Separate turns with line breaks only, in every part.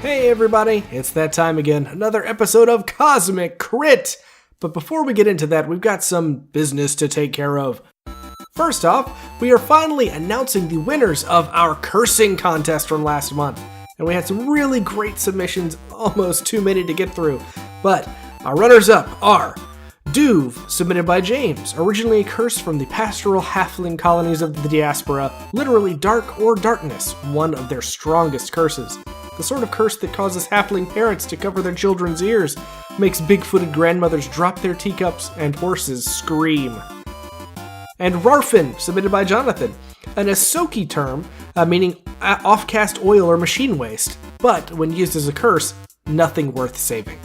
Hey everybody, it's that time again, another episode of Cosmic Crit! But before we get into that, we've got some business to take care of. First off, we are finally announcing the winners of our cursing contest from last month. And we had some really great submissions, almost too many to get through. But our runners-up are Duve, submitted by James, originally a curse from the pastoral halfling colonies of the diaspora, literally dark or darkness, one of their strongest curses. The sort of curse that causes halfling parents to cover their children's ears, makes big-footed grandmothers drop their teacups, and horses scream. And Rarfin, submitted by Jonathan, an Asoki term, meaning off-cast oil or machine waste, but when used as a curse, nothing worth saving.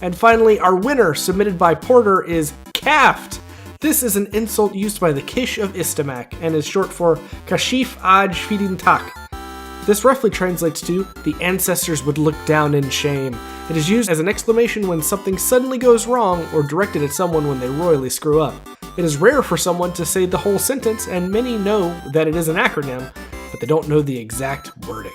And finally, our winner, submitted by Porter, is Kaft. This is an insult used by the Kish of Istamak, and is short for Kashif Aj Fidin Tak. This roughly translates to, the ancestors would look down in shame. It is used as an exclamation when something suddenly goes wrong, or directed at someone when they royally screw up. It is rare for someone to say the whole sentence, and many know that it is an acronym, but they don't know the exact wording.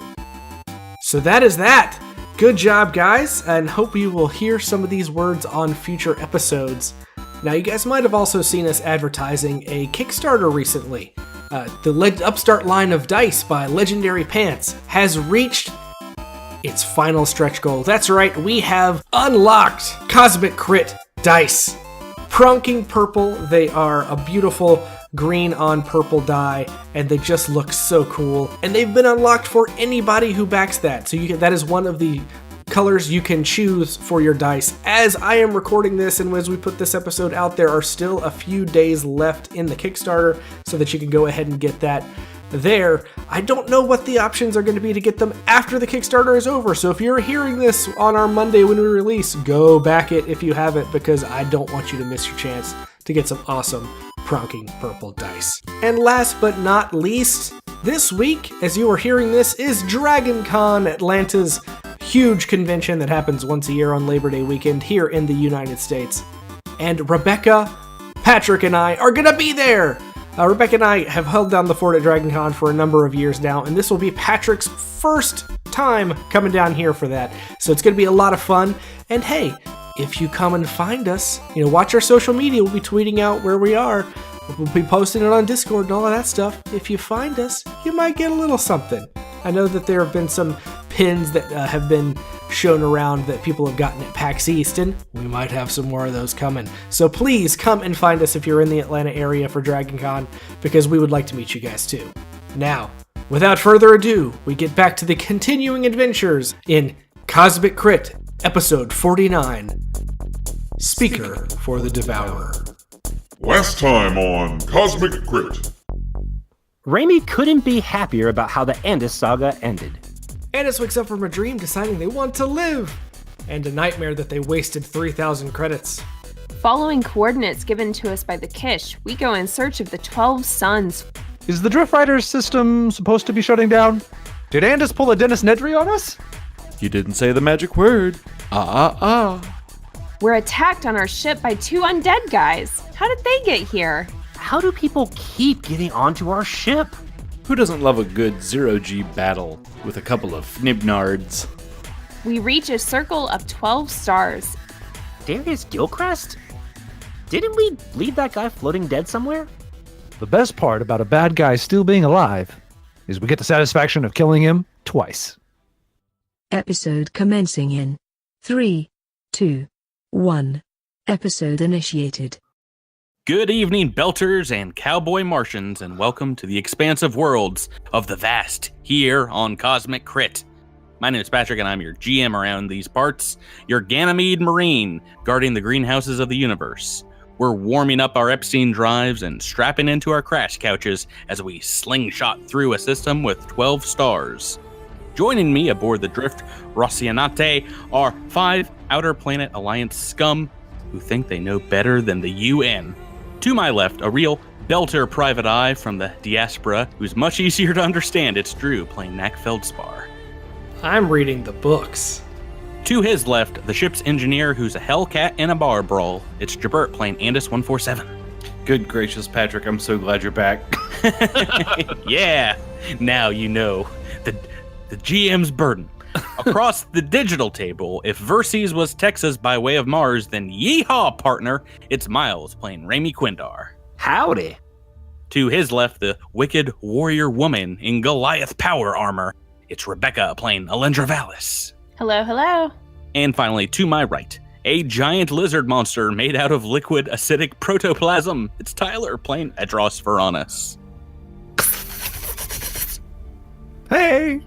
So that is that! Good job, guys, and hope you will hear some of these words on future episodes. Now, you guys might have also seen us advertising a Kickstarter recently. The Upstart Line of dice by Legendary Pants has reached its final stretch goal. That's right, we have unlocked Cosmic Crit dice. Pronking Purple, they are a beautiful green on purple die, and they just look so cool. And they've been unlocked for anybody who backs that. So that is one of the colors you can choose for your dice. As I am recording this and as we put this episode out, there are still a few days left in the Kickstarter so that you can go ahead and get that there. I don't know what the options are going to be to get them after the Kickstarter is over, so if you're hearing this on our Monday when we release, go back it if you haven't, because I don't want you to miss your chance to get some awesome Pronking Purple dice. And last but not least, this week, as you are hearing this, is DragonCon, Atlanta's huge convention that happens once a year on Labor Day weekend here in the United States. And Rebecca, Patrick, and I are gonna be there! Rebecca and I have held down the fort at DragonCon for a number of years now, and this will be Patrick's first time coming down here for that. So it's gonna be a lot of fun, and hey, if you come and find us, watch our social media, we'll be tweeting out where we are. We'll be posting it on Discord and all of that stuff. If you find us, you might get a little something. I know that there have been some pins that have been shown around that people have gotten at PAX East, and we might have some more of those coming. So please come and find us if you're in the Atlanta area for DragonCon, because we would like to meet you guys too. Now, without further ado, we get back to the continuing adventures in Cosmic Crit, Episode 49, Speaker for the Devourer.
Last time on Cosmic Crit.
Raimi couldn't be happier about how the Andis saga ended.
Andis wakes up from a dream deciding they want to live, and a nightmare that they wasted 3,000 credits.
Following coordinates given to us by the Kish, we go in search of the 12 Suns.
Is the Drift Rider system supposed to be shutting down? Did Andis pull a Dennis Nedry on us?
You didn't say the magic word.
We're attacked on our ship by 2 undead guys. How did they get here?
How do people keep getting onto our ship?
Who doesn't love a good zero-G battle with a couple of fnibnards?
We reach a circle of 12 stars.
Darius Gilcrest? Didn't we leave that guy floating dead somewhere?
The best part about a bad guy still being alive is we get the satisfaction of killing him twice.
Episode commencing in 3, 2, 1. Episode initiated.
Good evening, Belters and Cowboy Martians, and welcome to the expansive worlds of the vast here on Cosmic Crit. My name is Patrick, and I'm your GM around these parts, your Ganymede Marine, guarding the greenhouses of the universe. We're warming up our Epstein drives and strapping into our crash couches as we slingshot through a system with 12 stars. Joining me aboard the Drift Rossianate are 5 Outer Planet Alliance scum who think they know better than the UN. To my left, a real Belter private eye from the diaspora who's much easier to understand. It's Drew playing Knack Feldspar.
I'm reading the books.
To his left, the ship's engineer who's a Hellcat in a bar brawl. It's Jabert playing Andis 147.
Good gracious, Patrick, I'm so glad you're back.
Yeah, now you know the GM's burden. Across the digital table, if Verces was Texas by way of Mars, then yeehaw, partner, it's Miles playing Raimi Quindar.
Howdy.
To his left, the wicked warrior woman in Goliath power armor. It's Rebecca playing Alendra Vallis.
Hello, hello.
And finally, to my right, a giant lizard monster made out of liquid acidic protoplasm. It's Tyler playing Edros Varanus.
Hey.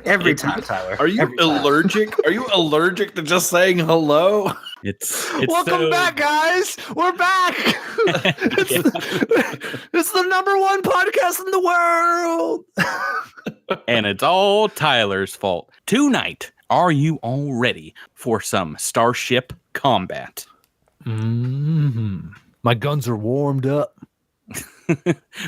Every time, Tyler.
Are you allergic? Are you allergic to just saying hello?
It's
Welcome back, guys. We're back. It's the number one podcast in the world.
And it's all Tyler's fault. Tonight, are you all ready for some starship combat?
My guns are warmed up.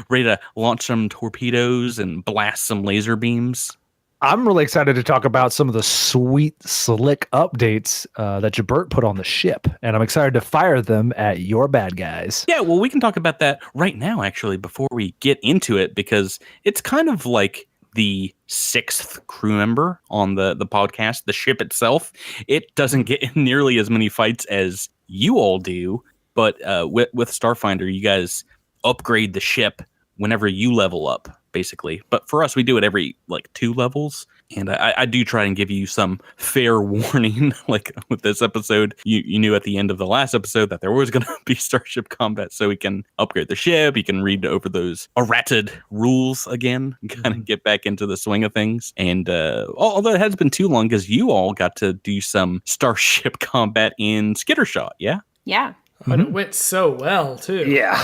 Ready to launch some torpedoes and blast some laser beams?
I'm really excited to talk about some of the sweet, slick updates that Jabert put on the ship, and I'm excited to fire them at your bad guys.
Yeah, well, we can talk about that right now, actually, before we get into it, because it's kind of like the sixth crew member on the podcast, the ship itself. It doesn't get nearly as many fights as you all do, but with Starfinder, you guys upgrade the ship whenever you level up, basically. But for us, we do it every 2 levels. And I do try and give you some fair warning. Like with this episode, you knew at the end of the last episode that there was going to be starship combat, so we can upgrade the ship. You can read over those errated rules again, and kind of get back into the swing of things. And although it has been too long, because you all got to do some starship combat in Skittershot, yeah?
Yeah.
But it went so well, too.
Yeah.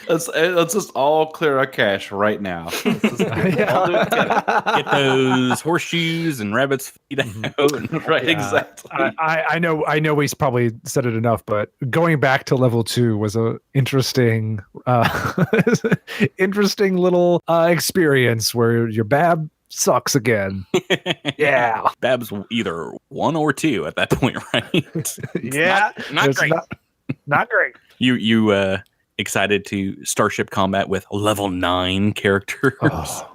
Let's just all clear our cache right now. Let's just all do it together.
Get those horseshoes and rabbits' feet out.
Right, exactly.
I know we probably said it enough, but going back to level 2 was a interesting interesting little experience where your Bab sucks again. Yeah.
Bab's either 1 or 2 at that point, right? It's not
it's
great.
Not great.
You excited to starship combat with level 9 characters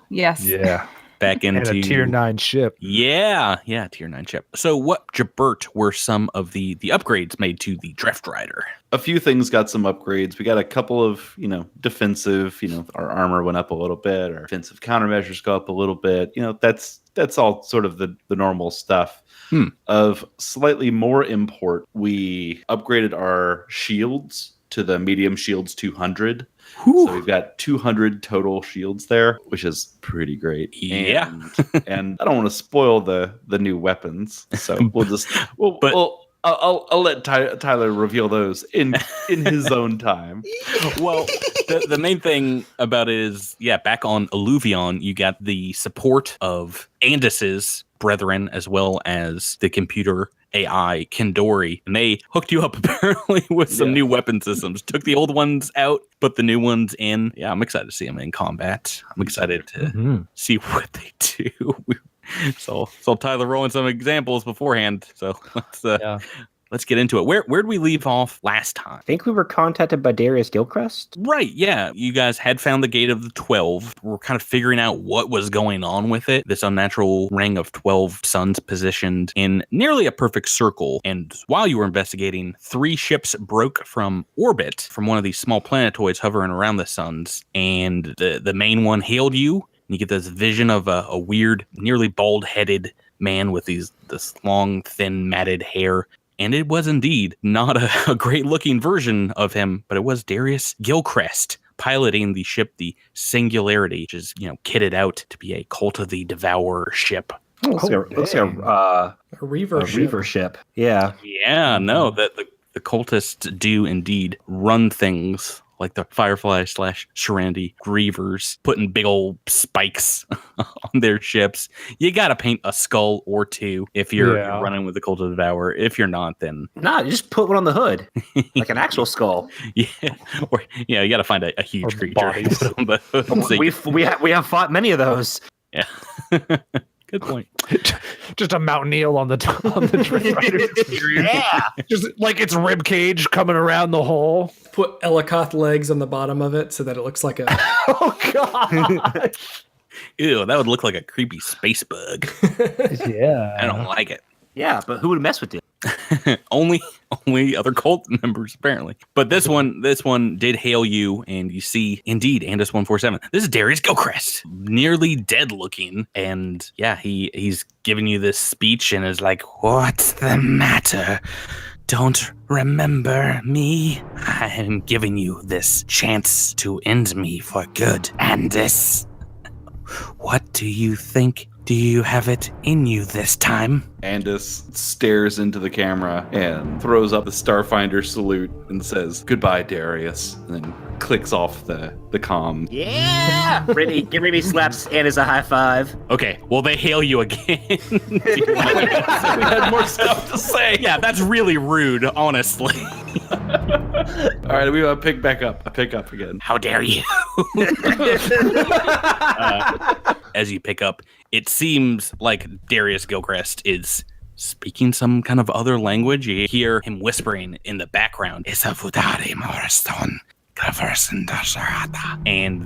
Yes.
Yeah.
back into
And a tier 9 ship.
Yeah, tier 9 ship. So what, Jabert, were some of the upgrades made to the Drift Rider?
A few things got some upgrades. We got a couple of, defensive, our armor went up a little bit, our defensive countermeasures go up a little bit. That's all sort of the normal stuff. Of slightly more import, we upgraded our shields to the medium shields 200. So we've got 200 total shields there, which is pretty great.
Yeah.
And I don't want to spoil the new weapons, so I'll let Tyler reveal those in his own time.
Well, the main thing about it is, back on Illuvion, you got the support of Andis's brethren as well as the computer AI Kendori, and they hooked you up apparently with some new weapon systems. Took the old ones out, put the new ones in. Yeah, I'm excited to see them in combat. I'm excited to see what they do. So Tyler rolling some examples beforehand. So let's get into it. Where'd we leave off last time?
I think we were contacted by Darius Gilcrest.
Right, yeah. You guys had found the Gate of the 12. We're kind of figuring out what was going on with it. This unnatural ring of 12 suns positioned in nearly a perfect circle. And while you were investigating, 3 ships broke from orbit from one of these small planetoids hovering around the suns. And the main one hailed you. You get this vision of a weird, nearly bald-headed man with this long, thin, matted hair. And it was indeed not a great-looking version of him, but it was Darius Gilcrest piloting the ship, the Singularity, which is, kitted out to be a Cult of the Devourer ship.
Looks like a
reaver
ship. Yeah.
Yeah, no, the cultists do indeed run things like the Firefly/Sharandi Grievers, putting big old spikes on their ships. You got to paint a skull or 2 if you're running with the Cult of the Devourer. If you're not, then...
Nah, you just put one on the hood, like an actual skull.
Yeah, or you got to find a huge creature. Put on the hood,
we have fought many of those.
Yeah. Good point.
Just a mountain eel on the Drift
Yeah.
Just like its rib cage coming around the hole.
Put Ellicott legs on the bottom of it so that it looks like a.
Oh god.
Ew, that would look like a creepy space bug.
Yeah.
I don't like it.
Yeah, but who would mess with you?
only other cult members apparently. But this one did hail you, and you see indeed Andis 147. This is Darius Gilcrest, nearly dead looking, and yeah, he's giving you this speech and is like, "What's the matter? Don't remember me? I'm giving you this chance to end me for good. Andis, what do you think? Do you have it in you this time?"
Andis stares into the camera and throws up the Starfinder salute and says, "Goodbye, Darius," and then clicks off the comm.
Yeah. Brittany slaps Andis a high five.
Okay, well, they hail you again. We had more stuff to say. Yeah, that's really rude, honestly.
All right, we pick back up. I pick up again.
How dare you? As you pick up, it seems like Darius Gilcrest is speaking some kind of other language. You hear him whispering in the background. And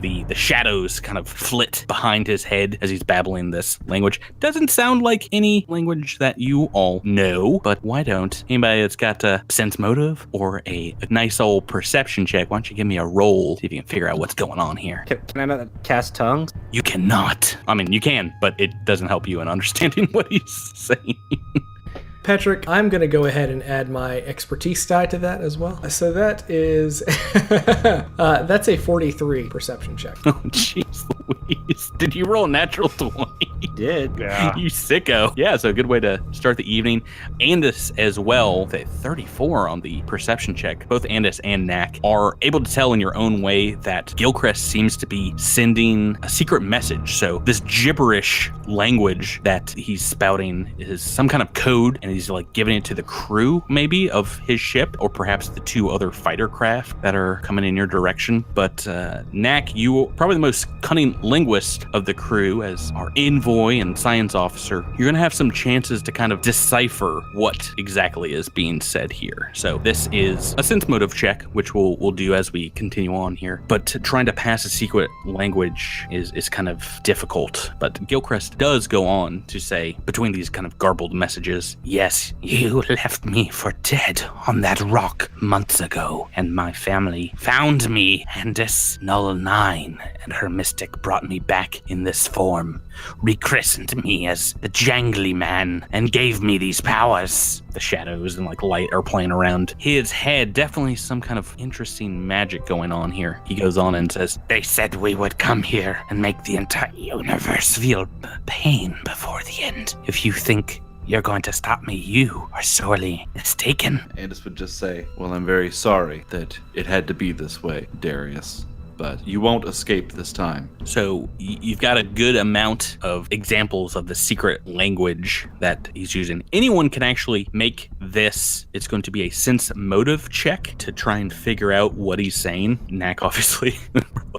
the shadows kind of flit behind his head as he's babbling this language. Doesn't sound like any language that you all know, but why don't anybody that's got a sense motive or a nice old perception check, why don't you give me a roll, see if you can figure out what's going on here.
Can I not cast tongues?
You cannot. I mean, you can, but it doesn't help you in understanding what he's saying.
Patrick, I'm going to go ahead and add my expertise die to that as well. So that is, that's a 43 perception check.
Oh, jeez Louise. Did you roll a natural 20?
Did.
Yeah.
You sicko. Yeah, so a good way to start the evening. Andis as well, the 34 on the perception check. Both Andis and Knack are able to tell in your own way that Gilcrest seems to be sending a secret message. So this gibberish language that he's spouting is some kind of code, and he's like giving it to the crew maybe of his ship, or perhaps the two other fighter craft that are coming in your direction. But Knack, you are probably the most cunning linguist of the crew as our envoy and science officer. You're gonna have some chances to kind of decipher what exactly is being said here. So this is a sense motive check, which we'll do as we continue on here. But trying to pass a secret language is kind of difficult. But Gilcrest does go on to say, between these kind of garbled messages, "Yes, you left me for dead on that rock months ago, and my family found me, Andis Null 9, and her mystic brought me back in this form, rechristened me as the Jangly Man, and gave me these powers." The shadows and like light are playing around his head. Definitely some kind of interesting magic going on here. He goes on and says, "They said we would come here and make the entire universe feel pain before the end. If you think you're going to stop me, you are sorely mistaken."
Andis would just say, "Well, I'm very sorry that it had to be this way, Darius, but you won't escape this time."
So you've got a good amount of examples of the secret language that he's using. Anyone can actually make this. It's going to be a sense motive check to try and figure out what he's saying. Knack, obviously,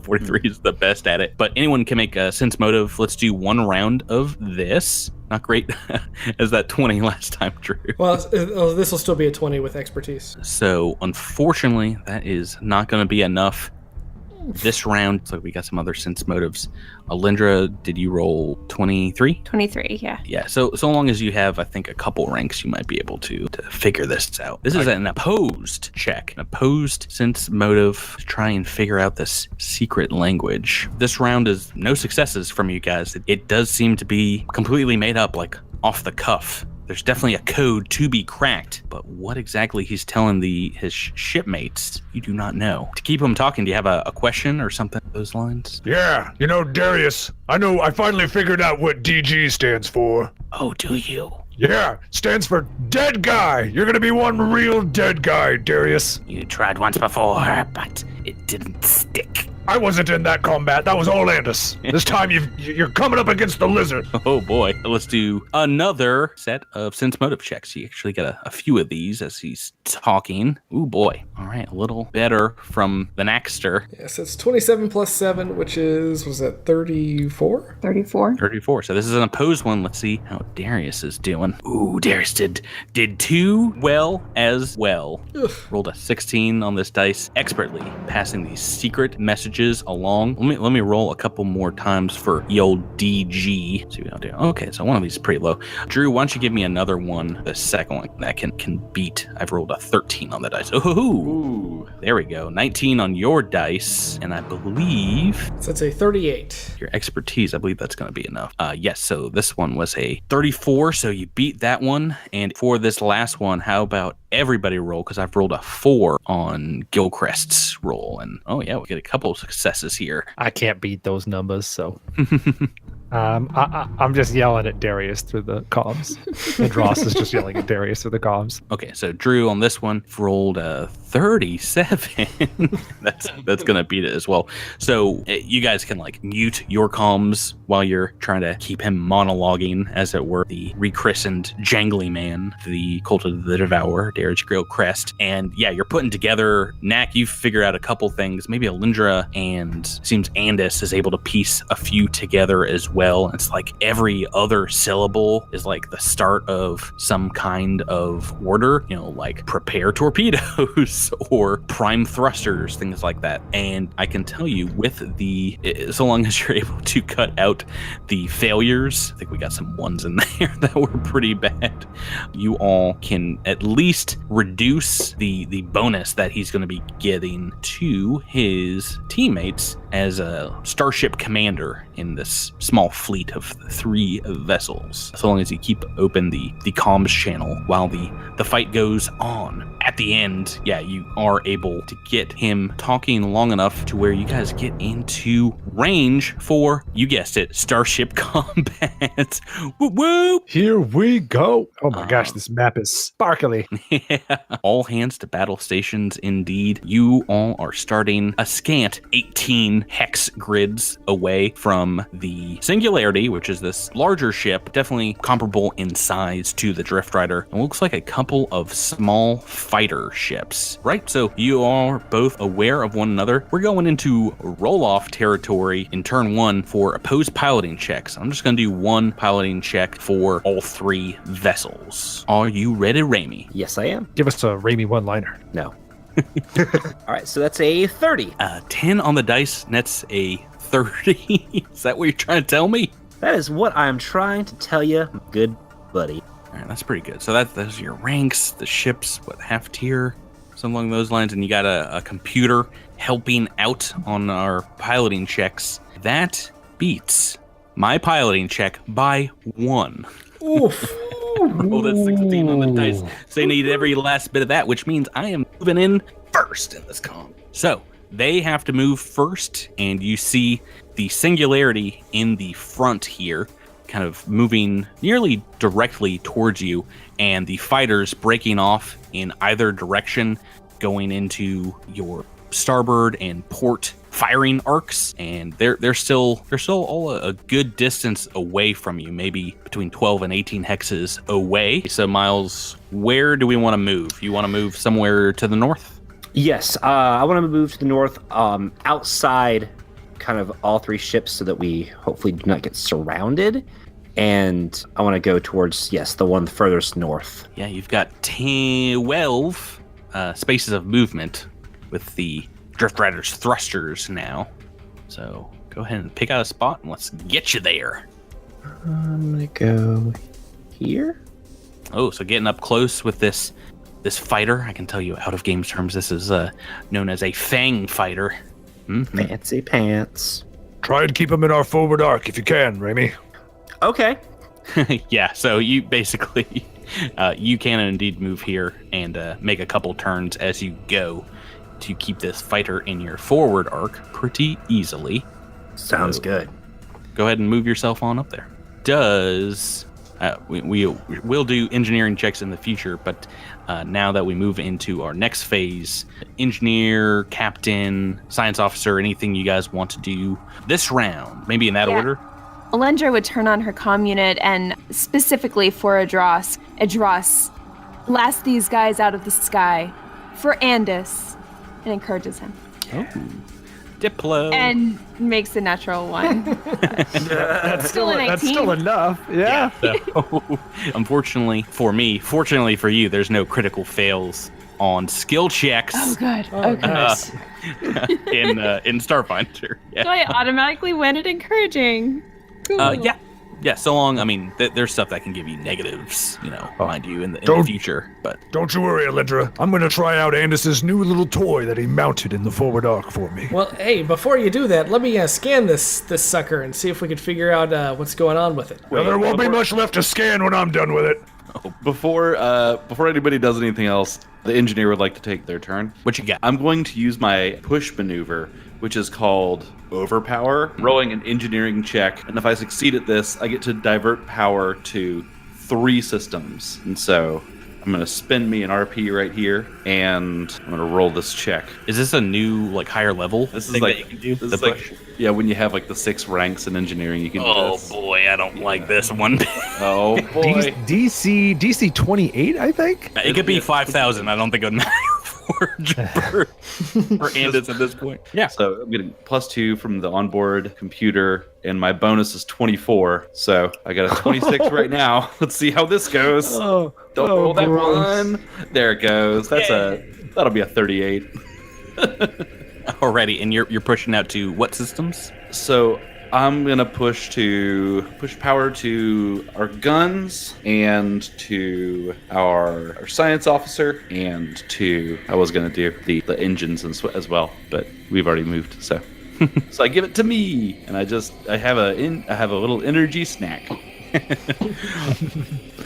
43 is the best at it, but anyone can make a sense motive. Let's do one round of this. Not great as that 20 last time, Drew.
Well, this will still be a 20 with expertise.
So unfortunately, that is not going to be enough this round. So we got some other sense motives. Alindra, did you roll 23?
23, yeah.
Yeah, so long as you have, I think, a couple ranks, you might be able to figure this out. This is an opposed check. An opposed sense motive to try and figure out this secret language. This round is no successes from you guys. It does seem to be completely made up, like off the cuff. There's definitely a code to be cracked, but what exactly he's telling his shipmates, you do not know. To keep him talking, do you have a question or something along those lines?
Yeah, Darius, I finally figured out what DG stands for.
Oh, do you?
Yeah, stands for dead guy. You're gonna be one real dead guy, Darius.
You tried once before, but it didn't stick.
I wasn't in that combat. That was Orlandus. This time you're coming up against the lizard.
Oh boy. Let's do another set of sense motive checks. You actually get a few of these as he's talking. Ooh boy. All right, a little better from the Naxter.
Yes, it's 27 plus 7, which was that 34?
34.
34. So this is an opposed one. Let's see how Darius is doing. Ooh, Darius did too well as well.
Ugh.
Rolled a 16 on this dice, expertly passing these secret messages along. Let me roll a couple more times for the old DG. See what I'll do. Okay, so one of these is pretty low. Drew, why don't you give me another one, the second one that can beat. I've rolled a 13 on the dice. Ooh, there we go. 19 on your dice, and I believe
So that's a 38.
your expertise, I believe that's going to be enough. Yes, so this one was a 34, so you beat that one. And for this last one, how about everybody roll? Because I've rolled a 4 on Gilcrest's roll. And oh yeah, we get a couple of successes here.
I can't beat those numbers, so I'm just yelling at Darius through the comms. And Ross is just yelling at Darius through the comms.
Okay, so Drew on this one rolled a 37. that's gonna beat it as well. So you guys can like mute your comms while you're trying to keep him monologuing, as it were. The rechristened Jangly Man, the cult of the Devourer, Darius Gilcrest, and yeah, you're putting together. Knack, you've figured out a couple things. Maybe Alindra and seems Andis is able to piece a few together as well. It's like every other syllable is like the start of some kind of order, like prepare torpedoes or prime thrusters, things like that. And I can tell you, with so long as you're able to cut out the failures, I think we got some ones in there that were pretty bad, you all can at least reduce the bonus that he's going to be getting to his teammates as a starship commander in this small fleet of 3 vessels, so long as you keep open the comms channel while the fight goes on. At the end, yeah, you are able to get him talking long enough to where you guys get into range for, you guessed it, starship combat. Whoop whoop!
Here we go. Oh my gosh, this map is sparkly.
Yeah. All hands to battle stations indeed. You all are starting a scant 18 hex grids away from the Singularity, which is this larger ship, definitely comparable in size to the Drift Rider. It looks like a couple of small fighter ships, right? So you are both aware of one another. We're going into roll-off territory in turn 1 for opposed piloting checks. I'm just going to do one piloting check for all 3 vessels. Are you ready, Raimi?
Yes, I am.
Give us a Raimi one-liner.
No. All right, so that's a 30.
10 on the dice, and that's a 30. Is that what you're trying to tell me?
That is what I'm trying to tell you, good buddy.
All right, that's pretty good. So those are your ranks, the ships, half tier, something along those lines, and you got a computer helping out on our piloting checks. That beats my piloting check by 1.
Oof.
Oh, that's 16 on the dice. So they need every last bit of that, which means I am moving in first in this comp. So they have to move first, and you see the Singularity in the front here, kind of moving nearly directly towards you, and the fighters breaking off in either direction, going into your starboard and port firing arcs, and they're still all a good distance away from you, maybe between 12 and 18 hexes away. So Miles, where do we want to move? You want to move somewhere to the north?
Yes, I want to move to the north, outside kind of all 3 ships, so that we hopefully do not get surrounded. And I want to go towards, the one furthest north.
Yeah, you've got 12 spaces of movement with the Drift Rider's thrusters now. So go ahead and pick out a spot and let's get you there.
I'm going to go here.
Oh, so getting up close with this fighter. I can tell you out of game terms, this is known as a Fang fighter. Mm-hmm.
Fancy pants.
Try and keep him in our forward arc if you can, Raimi.
Okay.
Yeah, so you basically, you can indeed move here and make a couple turns as you go to keep this fighter in your forward arc pretty easily.
Sounds good.
Go ahead and move yourself on up there. Does We will do engineering checks in the future, but now that we move into our next phase, engineer, captain, science officer, anything you guys want to do this round, maybe in that order.
Alendra would turn on her comm unit and specifically for Adros, blast these guys out of the sky for Andis, and encourages him.
Oh. Diplo.
And makes a natural 1.
That's
still a 19.
That's still enough. Yeah.
So, unfortunately for me, fortunately for you, there's no critical fails on skill checks.
Oh, good. Okay.
Nice.
In Starfinder. Yeah.
So I automatically win at encouraging. Cool.
Yeah, so long. I mean, there's stuff that can give you negatives, mind you, in the future. But
Don't you worry, Alendra. I'm going to try out Andis's new little toy that he mounted in the forward arc for me.
Well, hey, before you do that, let me scan this sucker and see if we can figure out what's going on with it.
Well, there won't be much left to scan when I'm done with it.
Before anybody does anything else, the engineer would like to take their turn.
what you got?
I'm going to use my push maneuver, which is called overpower, rolling an engineering check. And if I succeed at this, I get to divert power to 3 systems. And so I'm going to spend me an RP right here, and I'm going to roll this check.
Is this a new, higher level?
This is
thing
like,
that you can do?
this
The
is like,
push?
yeah, when you have the 6 ranks in engineering, you can do
Oh
this.
boy, I don't like this one.
Oh boy.
DC 28, I think.
It could be 5,000. I don't think it would matter for Andis at this point. Yeah.
So I'm getting +2 from the onboard computer, and my bonus is 24. So I got a 26 right now. Let's see how this goes. Don't roll that one. There it goes. That'll be a 38.
Already, and you're pushing out to what systems?
So I'm gonna push power to our guns and to our science officer, and to I was gonna do the engines as well, but we've already moved. So so I give it to me, and I have a little energy snack.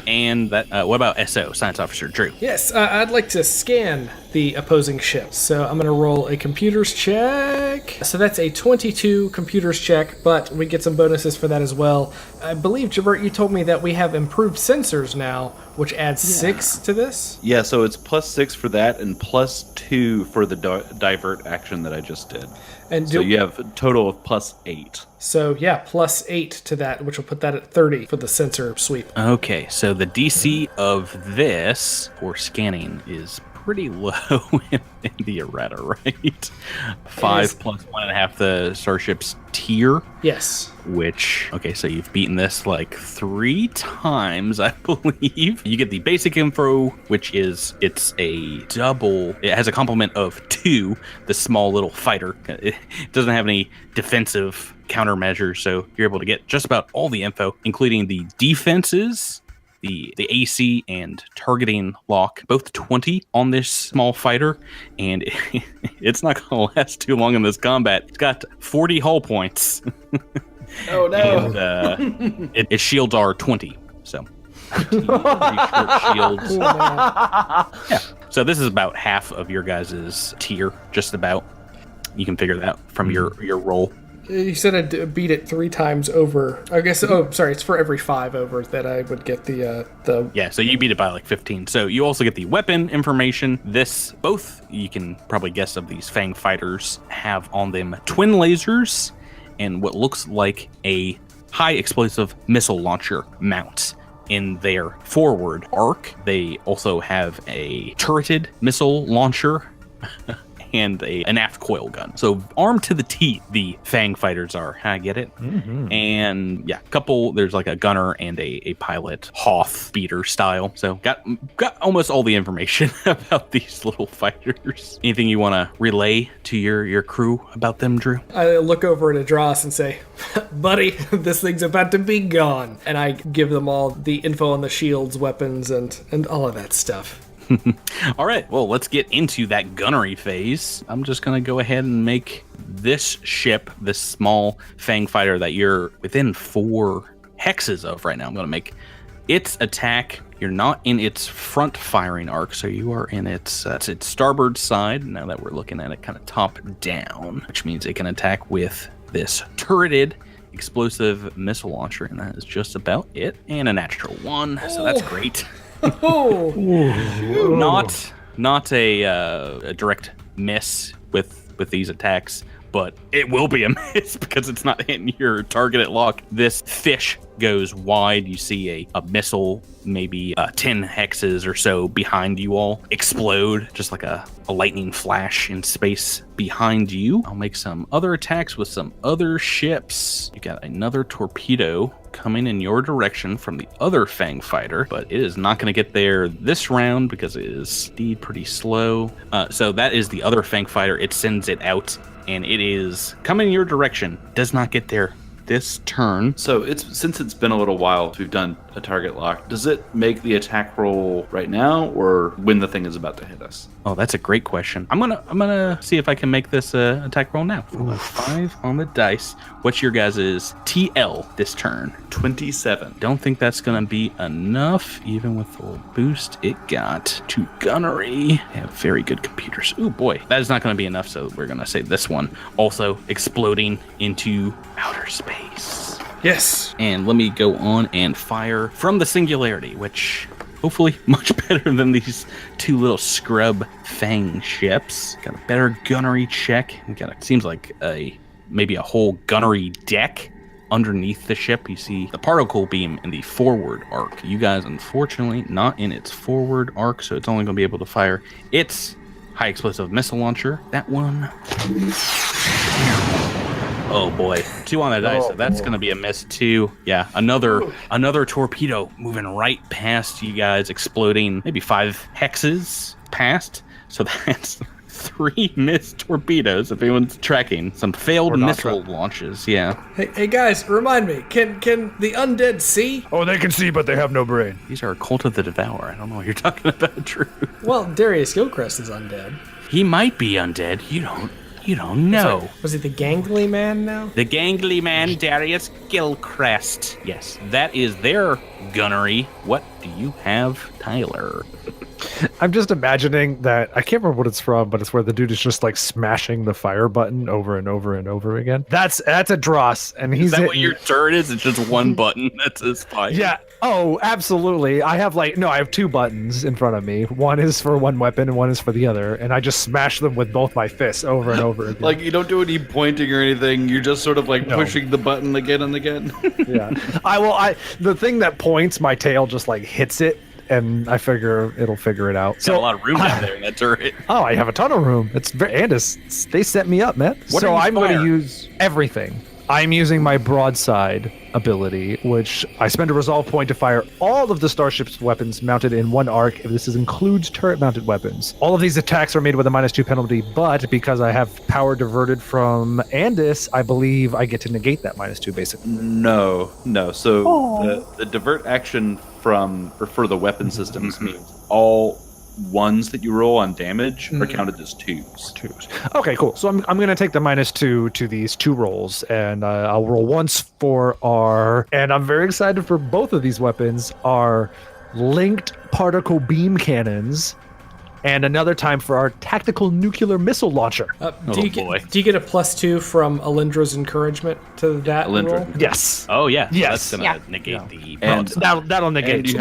And that. What about SO, Science Officer Drew?
Yes, I'd like to scan the opposing ship. So I'm going to roll a computers check. So that's a 22 computers check, but we get some bonuses for that as well. I believe, Jabert, you told me that we have improved sensors now, which adds 6 to this.
Yeah, so it's +6 for that, and +2 for the divert action that I just did.
And
So you have a total of +8.
So yeah, +8 to that, which will put that at 30 for the sensor sweep.
Okay, so the DC of this for scanning is pretty low in the errata, right? 5 plus 1.5 the Starship's tier.
Yes.
Which, okay, so you've beaten this 3 times, I believe. You get the basic info, which is it's a double. It has a complement of 2, the small little fighter. It doesn't have any defensive countermeasures, so you're able to get just about all the info, including the defenses, the AC and targeting lock, both 20 on this small fighter, and it's not going to last too long in this combat. It's got 40 hull points.
Oh no!
And, its shields are 20, so pretty short shields. Yeah. So this is about half of your guys' tier, just about. You can figure that out from your roll.
You said I'd beat it 3 times over. I guess. Oh, sorry. It's for every 5 over that I would get the.
Yeah. So you beat it by 15. So you also get the weapon information. Both you can probably guess of these Fang fighters have on them twin lasers and what looks like a high explosive missile launcher mount in their forward arc. They also have a turreted missile launcher and an aft coil gun. So armed to the teeth, the Fang fighters are. I get it. Mm-hmm. And yeah, there's a gunner and a pilot, Hoth beater style. So got almost all the information about these little fighters. Anything you want to relay to your crew about them, Drew?
I look over at Adros and say, buddy, this thing's about to be gone. And I give them all the info on the shields, weapons, and all of that stuff.
All right, well, let's get into that gunnery phase. I'm just going to go ahead and make this ship, this small Fang fighter that you're within 4 hexes of right now. I'm going to make its attack. You're not in its front firing arc, so you are in its starboard side. Now that we're looking at it kind of top down, which means it can attack with this turreted explosive missile launcher, and that is just about it. And a natural 1, so that's great.
Oh,
Not a direct miss with these attacks, but it will be a miss because it's not hitting your target at lock. This fish goes wide. You see a missile, maybe 10 hexes or so behind you all, explode just like a lightning flash in space behind you. I'll make some other attacks with some other ships. You got another torpedo coming in your direction from the other Fang fighter, but it is not going to get there this round because it is indeed pretty slow. So that is the other Fang fighter. It sends it out, and it is coming in your direction. Does not get there this turn.
So since it's been a little while since we've done a target lock, does it make the attack roll right now or when the thing is about to hit us?
Oh, that's a great question. I'm gonna see if I can make this attack roll now. Ooh, 5 on the dice. What's your guys' TL this turn?
27.
Don't think that's gonna be enough, even with the little boost it got to gunnery. They have very good computers. Oh boy, that is not gonna be enough, so we're gonna say this one. Also exploding into outer space.
yes.
And let me go on and fire from the singularity, which hopefully much better than these two little scrub Fang ships. Got a better gunnery check. We got seems like maybe a whole gunnery deck underneath the ship. You see the particle beam in the forward arc. You guys, unfortunately, not in its forward arc, so it's only going to be able to fire its high explosive missile launcher. That one. Oh boy, 2 on the dice, so that's going to be a miss too. Yeah, another torpedo moving right past you guys, exploding maybe 5 hexes past. So that's 3 missed torpedoes, if anyone's tracking. Some failed missile launches, yeah.
Hey guys, remind me, can the undead see?
Oh, they can see, but they have no brain.
These are a cult of the Devourer. I don't know what you're talking about, Drew.
Well, Darius Gilcrest is undead.
He might be undead. You don't know.
Was he the Jangly Man now?
The Jangly Man, Darius Gilcrest. Yes, that is their gunnery. What do you have, Tyler?
I'm just imagining that, I can't remember what it's from, but it's where the dude is just like smashing the fire button over and over and over again. That's a Dross, and he's
Is that what your turn is? It's just one button that says fire?
Yeah. Oh, absolutely. I have 2 buttons in front of me. One is for one weapon and one is for the other, and I just smash them with both my fists over and over again.
Like, you don't do any pointing or anything. You're just sort of pushing the button again and again.
Yeah. The thing that points, my tail just hits it, and I figure it'll figure it out.
Got a lot of room down there in that turret.
Oh, I have a ton of room. They set me up, man. So I'm going to use everything. I'm using my broadside ability, which I spend a resolve point to fire all of the starship's weapons mounted in one arc. If this includes turret-mounted weapons. All of these attacks are made with a -2 penalty, but because I have power diverted from Andis, I believe I get to negate that -2, basically.
No. So the divert action for the weapon systems means all ones that you roll on damage are counted as 2s.
Okay, cool. So I'm going to take the -2 to these 2 rolls, and I'll roll once for our, and I'm very excited for both of these weapons, our linked particle beam cannons, and another time for our tactical nuclear missile launcher.
Do you get a +2 from Alindra's encouragement to that roll?
Yes.
Oh, yeah.
Yes.
That's going to negate the...
And
that'll negate.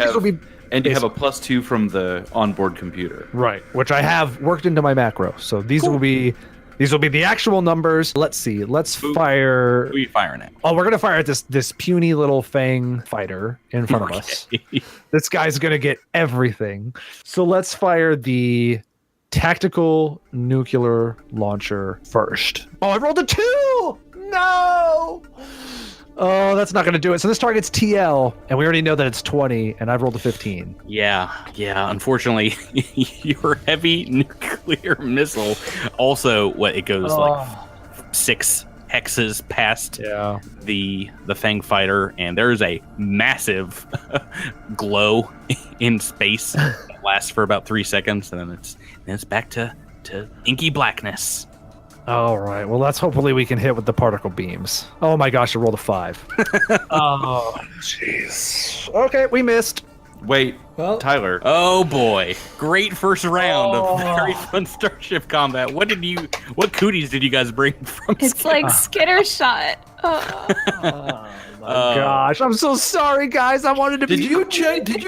And you have a +2 from the onboard computer.
Right, which I have worked into my macro. So these will be the actual numbers. Let's see. Let's fire.
Who are you firing at?
Oh, we're gonna fire at this puny little Fang fighter in front of us. This guy's gonna get everything. So let's fire the tactical nuclear launcher first. Oh, I rolled a 2! No! Oh, that's not going to do it. So this target's TL, and we already know that it's 20, and I've rolled a 15.
Yeah. Unfortunately, your heavy nuclear missile also, it goes 6 hexes past the Fang fighter, and there's a massive glow in space that lasts for about 3 seconds, and then it's back to inky blackness.
All right. Well, hopefully we can hit with the particle beams. Oh my gosh, I rolled a 5. Oh, jeez. Okay, we missed.
Wait,
Well-
Tyler.
Oh boy. Great first round of very fun starship combat. What cooties did you guys bring from
It's like skitter shot.
Gosh, I'm so sorry, guys. I wanted to
Did
be.
you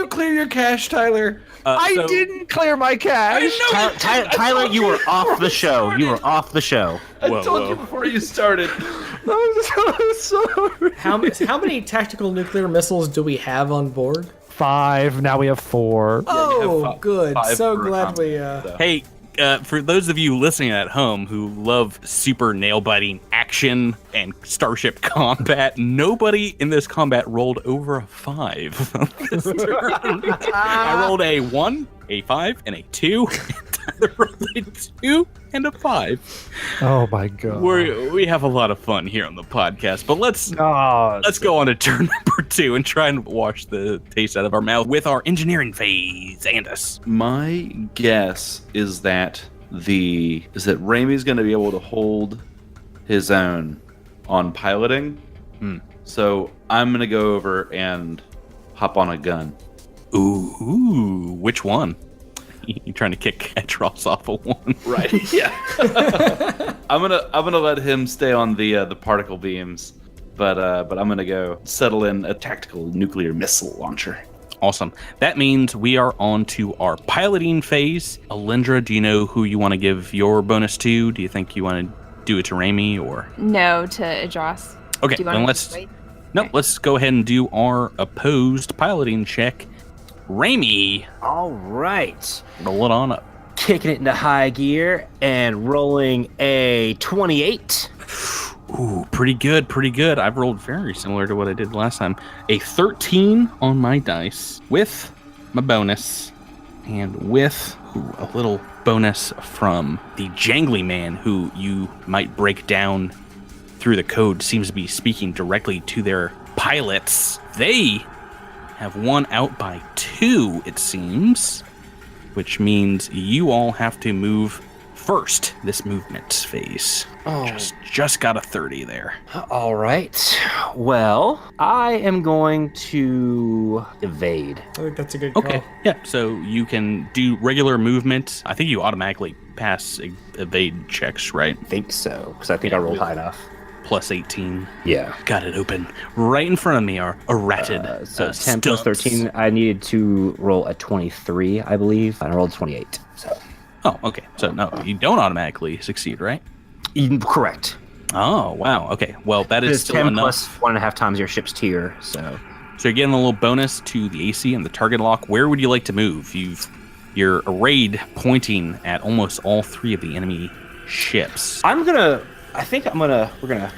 clear your cache, Tyler?
I didn't clear my cache.
Tyler, you were off the show. You were off the show.
I told you before you started.
I'm so sorry.
How many tactical nuclear missiles do we have on board?
5. Now we have 4.
Oh, good.
five
So
for a
glad we.
Hey, for those of you listening at home who love super nail-biting action and starship combat, nobody in this combat rolled over a 5 this turn. I rolled a 1, a 5, and a 2. Tyler rolled a 2 and a 5.
Oh my god.
We have a lot of fun here on the podcast, but let's go on to turn number 2 and try and wash the taste out of our mouth with our engineering phase, Andus.
My guess is that Ramey's going to be able to hold his own on piloting. So I'm going to go over and hop on a gun.
Ooh, which one? You trying to kick Etros off of one?
Right. Yeah. I'm gonna let him stay on the particle beams, but I'm gonna go settle in a tactical nuclear missile launcher.
Awesome. That means we are on to our piloting phase. Alindra, do you know who you want to give your bonus to? Do you think you want to do it to Ramey or?
No, to Idros.
Okay,
Do you
then
want
let's
to wait?
let's go ahead and do our opposed piloting check. Ramey,
All right.
roll it on up.
Kicking it into high gear and rolling a 28.
Ooh, pretty good, pretty good. I've rolled very similar to what I did last time. A 13 on my dice with my bonus and with a little bonus from the Jangly Man, who you might break down through the code, seems to be speaking directly to their pilots. They have won out by 2, it seems, which means you all have to move first this movement phase. Just got a 30 there.
All right. Well, I am going to evade.
I think that's a good call.
Okay, yeah, so you can do regular movement. I think you automatically pass evade checks, right?
I think so, because I think I rolled high enough.
Plus 18.
Yeah.
Got it open. Right in front of me are errated.
So 10 plus 13, I needed to roll a 23, I believe. And I rolled 28. So.
Oh, okay. So no, you don't automatically succeed, right?
Correct.
Oh, wow. Okay. Well, that is
It's
still
10
enough.
plus 1.5 times your ship's tier, so.
So you're getting a little bonus to the AC and the target lock. Where would you like to move? You're arrayed pointing at almost all 3 of the enemy ships.
We're gonna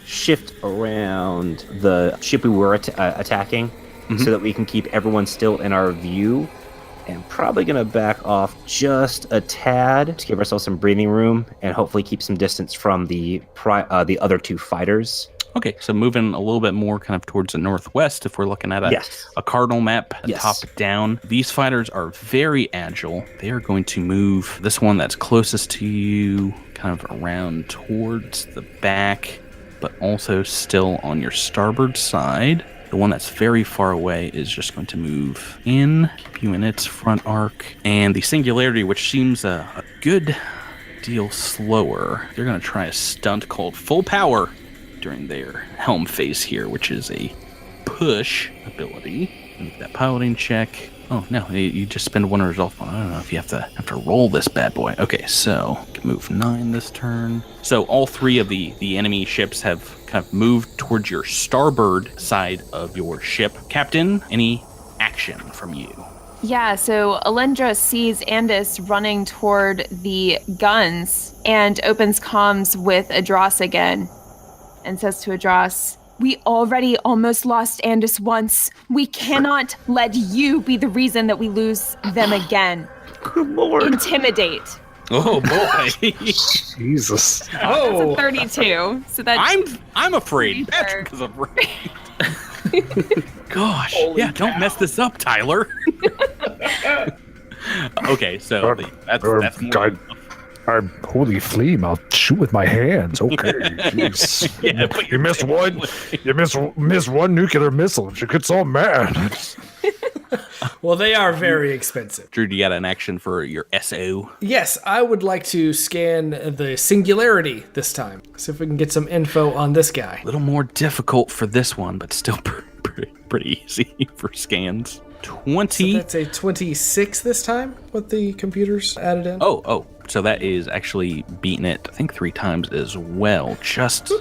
shift around the ship we were attacking so that we can keep everyone still in our view, and probably gonna back off just a tad to give ourselves some breathing room and hopefully keep some distance from the other 2 fighters.
Okay, so moving a little bit more kind of towards the northwest, if we're looking at a cardinal map, top down. These fighters are very agile. They are going to move this one that's closest to you kind of around towards the back, but also still on your starboard side. The one that's very far away is just going to move in, keep you in its front arc. And the Singularity, which seems a good deal slower, they're going to try a stunt called Full Power during their helm phase here, which is a push ability. Make that piloting check. Oh no, you just spend 1 resolve point. I don't know if you have to roll this bad boy. Okay, so move 9 this turn. So all 3 of the enemy ships have kind of moved towards your starboard side of your ship. Captain, any action from you?
Yeah, so Alindra sees Andis running toward the guns and opens comms with Idros again and says to Idros, "We already almost lost Andis once. We cannot let you be the reason that we lose them again."
Good lord.
Intimidate.
Oh boy.
Jesus.
That's a 32. So that's
I'm afraid.
Pretty
Patrick is afraid. Gosh. Don't mess this up, Tyler. Okay, so that's more.
I'm holy flame. I'll shoot with my hands. Okay.
Yeah, but
you missed one. You miss one nuclear missile. She gets all mad.
Well, they are very expensive.
Drew, do you got an action for your SO?
Yes, I would like to scan the Singularity this time. See if we can get some info on this guy.
A little more difficult for this one, but still pretty easy for scans. 20.
So that's a 26 this time with the computers added in.
Oh, so that is actually beating it, I think, 3 times as well. Just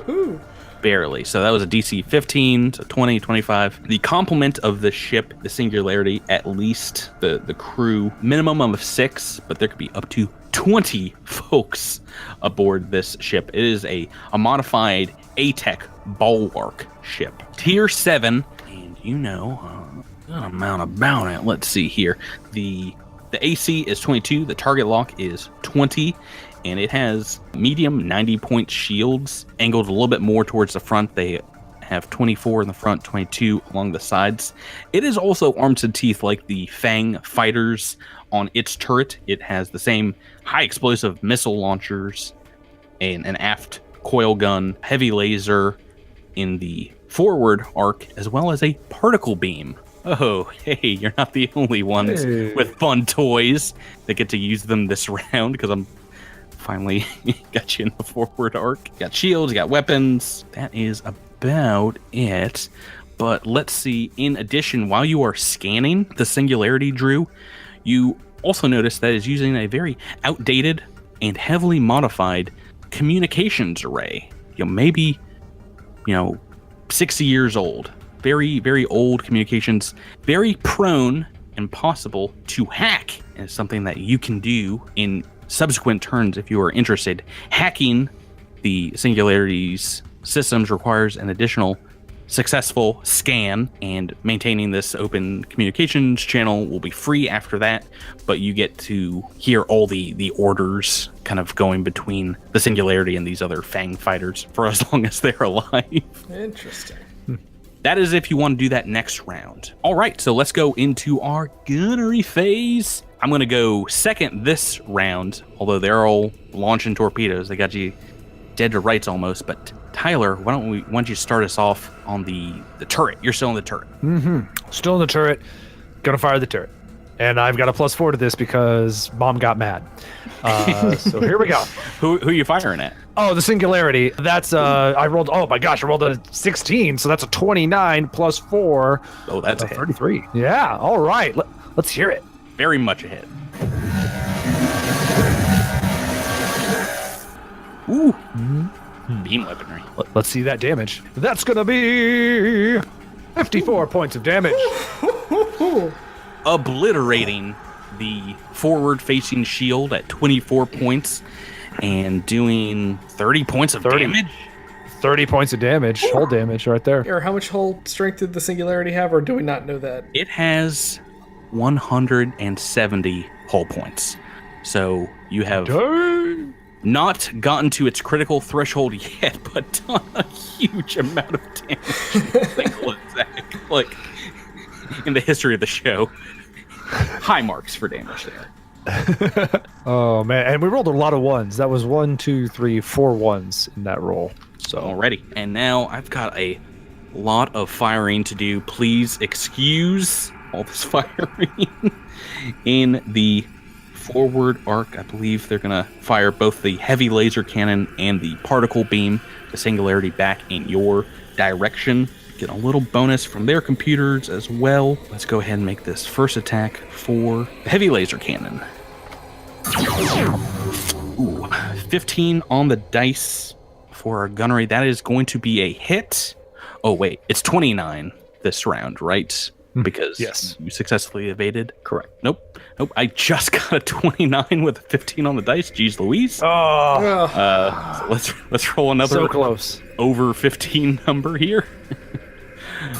barely. So that was a DC 15, so 20, 25. The complement of the ship, the Singularity, at least the crew, minimum of 6, but there could be up to 20 folks aboard this ship. It is a modified A-Tech Bulwark ship. Tier 7, and you know... good amount about it. Let's see here. The AC is 22. The target lock is 20. And it has medium 90-point shields angled a little bit more towards the front. They have 24 in the front, 22 along the sides. It is also arms to teeth like the Fang fighters on its turret. It has the same high explosive missile launchers, an aft coil gun, heavy laser in the forward arc, as well as a particle beam. Oh, hey, you're not the only ones with fun toys that get to use them this round, because I'm finally got you in the forward arc. You got shields, you got weapons. That is about it. But let's see, in addition, while you are scanning the Singularity, Drew, you also notice that it's using a very outdated and heavily modified communications array. Maybe 60 years old. Very, very old communications, very prone and possible to hack. And it's something that you can do in subsequent turns if you are interested. Hacking the Singularity's systems requires an additional successful scan, and maintaining this open communications channel will be free after that, but you get to hear all the orders kind of going between the Singularity and these other Fang fighters for as long as they're alive.
Interesting.
That is if you want to do that next round. All right, so let's go into our gunnery phase. I'm going to go second this round, although they're all launching torpedoes. They got you dead to rights almost. But Tyler, why don't you start us off on the turret? You're still in the turret.
Still in the turret. Gonna fire the turret. And I've got a +4 to this because Mom got mad. So here we go.
Who are you firing at?
Oh, the Singularity. That's I rolled. Oh my gosh, I rolled a 16, so that's a 29 +4.
Oh, that's a
33. Yeah. All right. Let's hear it.
Very much ahead. Ooh. Beam weaponry.
Let's see that damage. That's gonna be 54 points of damage.
Obliterating the forward-facing shield at 24 points and doing 30 points of damage.
30 points of damage. Hull damage right there.
Or how much hull strength did the Singularity have, or do we not know that?
It has 170 hull points. So you have not gotten to its critical threshold yet, but done a huge amount of damage. Like in the history of the show. High marks for damage there.
Oh man, and we rolled a lot of ones. That was 1, 2, 3, 4 ones in that roll. So
already. And now I've got a lot of firing to do. Please excuse all this firing. In the forward arc, I believe they're gonna fire both the heavy laser cannon and the particle beam, the Singularity, back in your direction. Get a little bonus from their computers as well. Let's go ahead and make this first attack for the heavy laser cannon. Ooh, 15 on the dice for our gunnery. That is going to be a hit. Oh, wait, it's 29 this round, right? Because
yes,
you successfully evaded.
Correct.
Nope. I just got a 29 with a 15 on the dice. Jeez Louise.
Oh.
So let's roll another
so close
over 15 number here.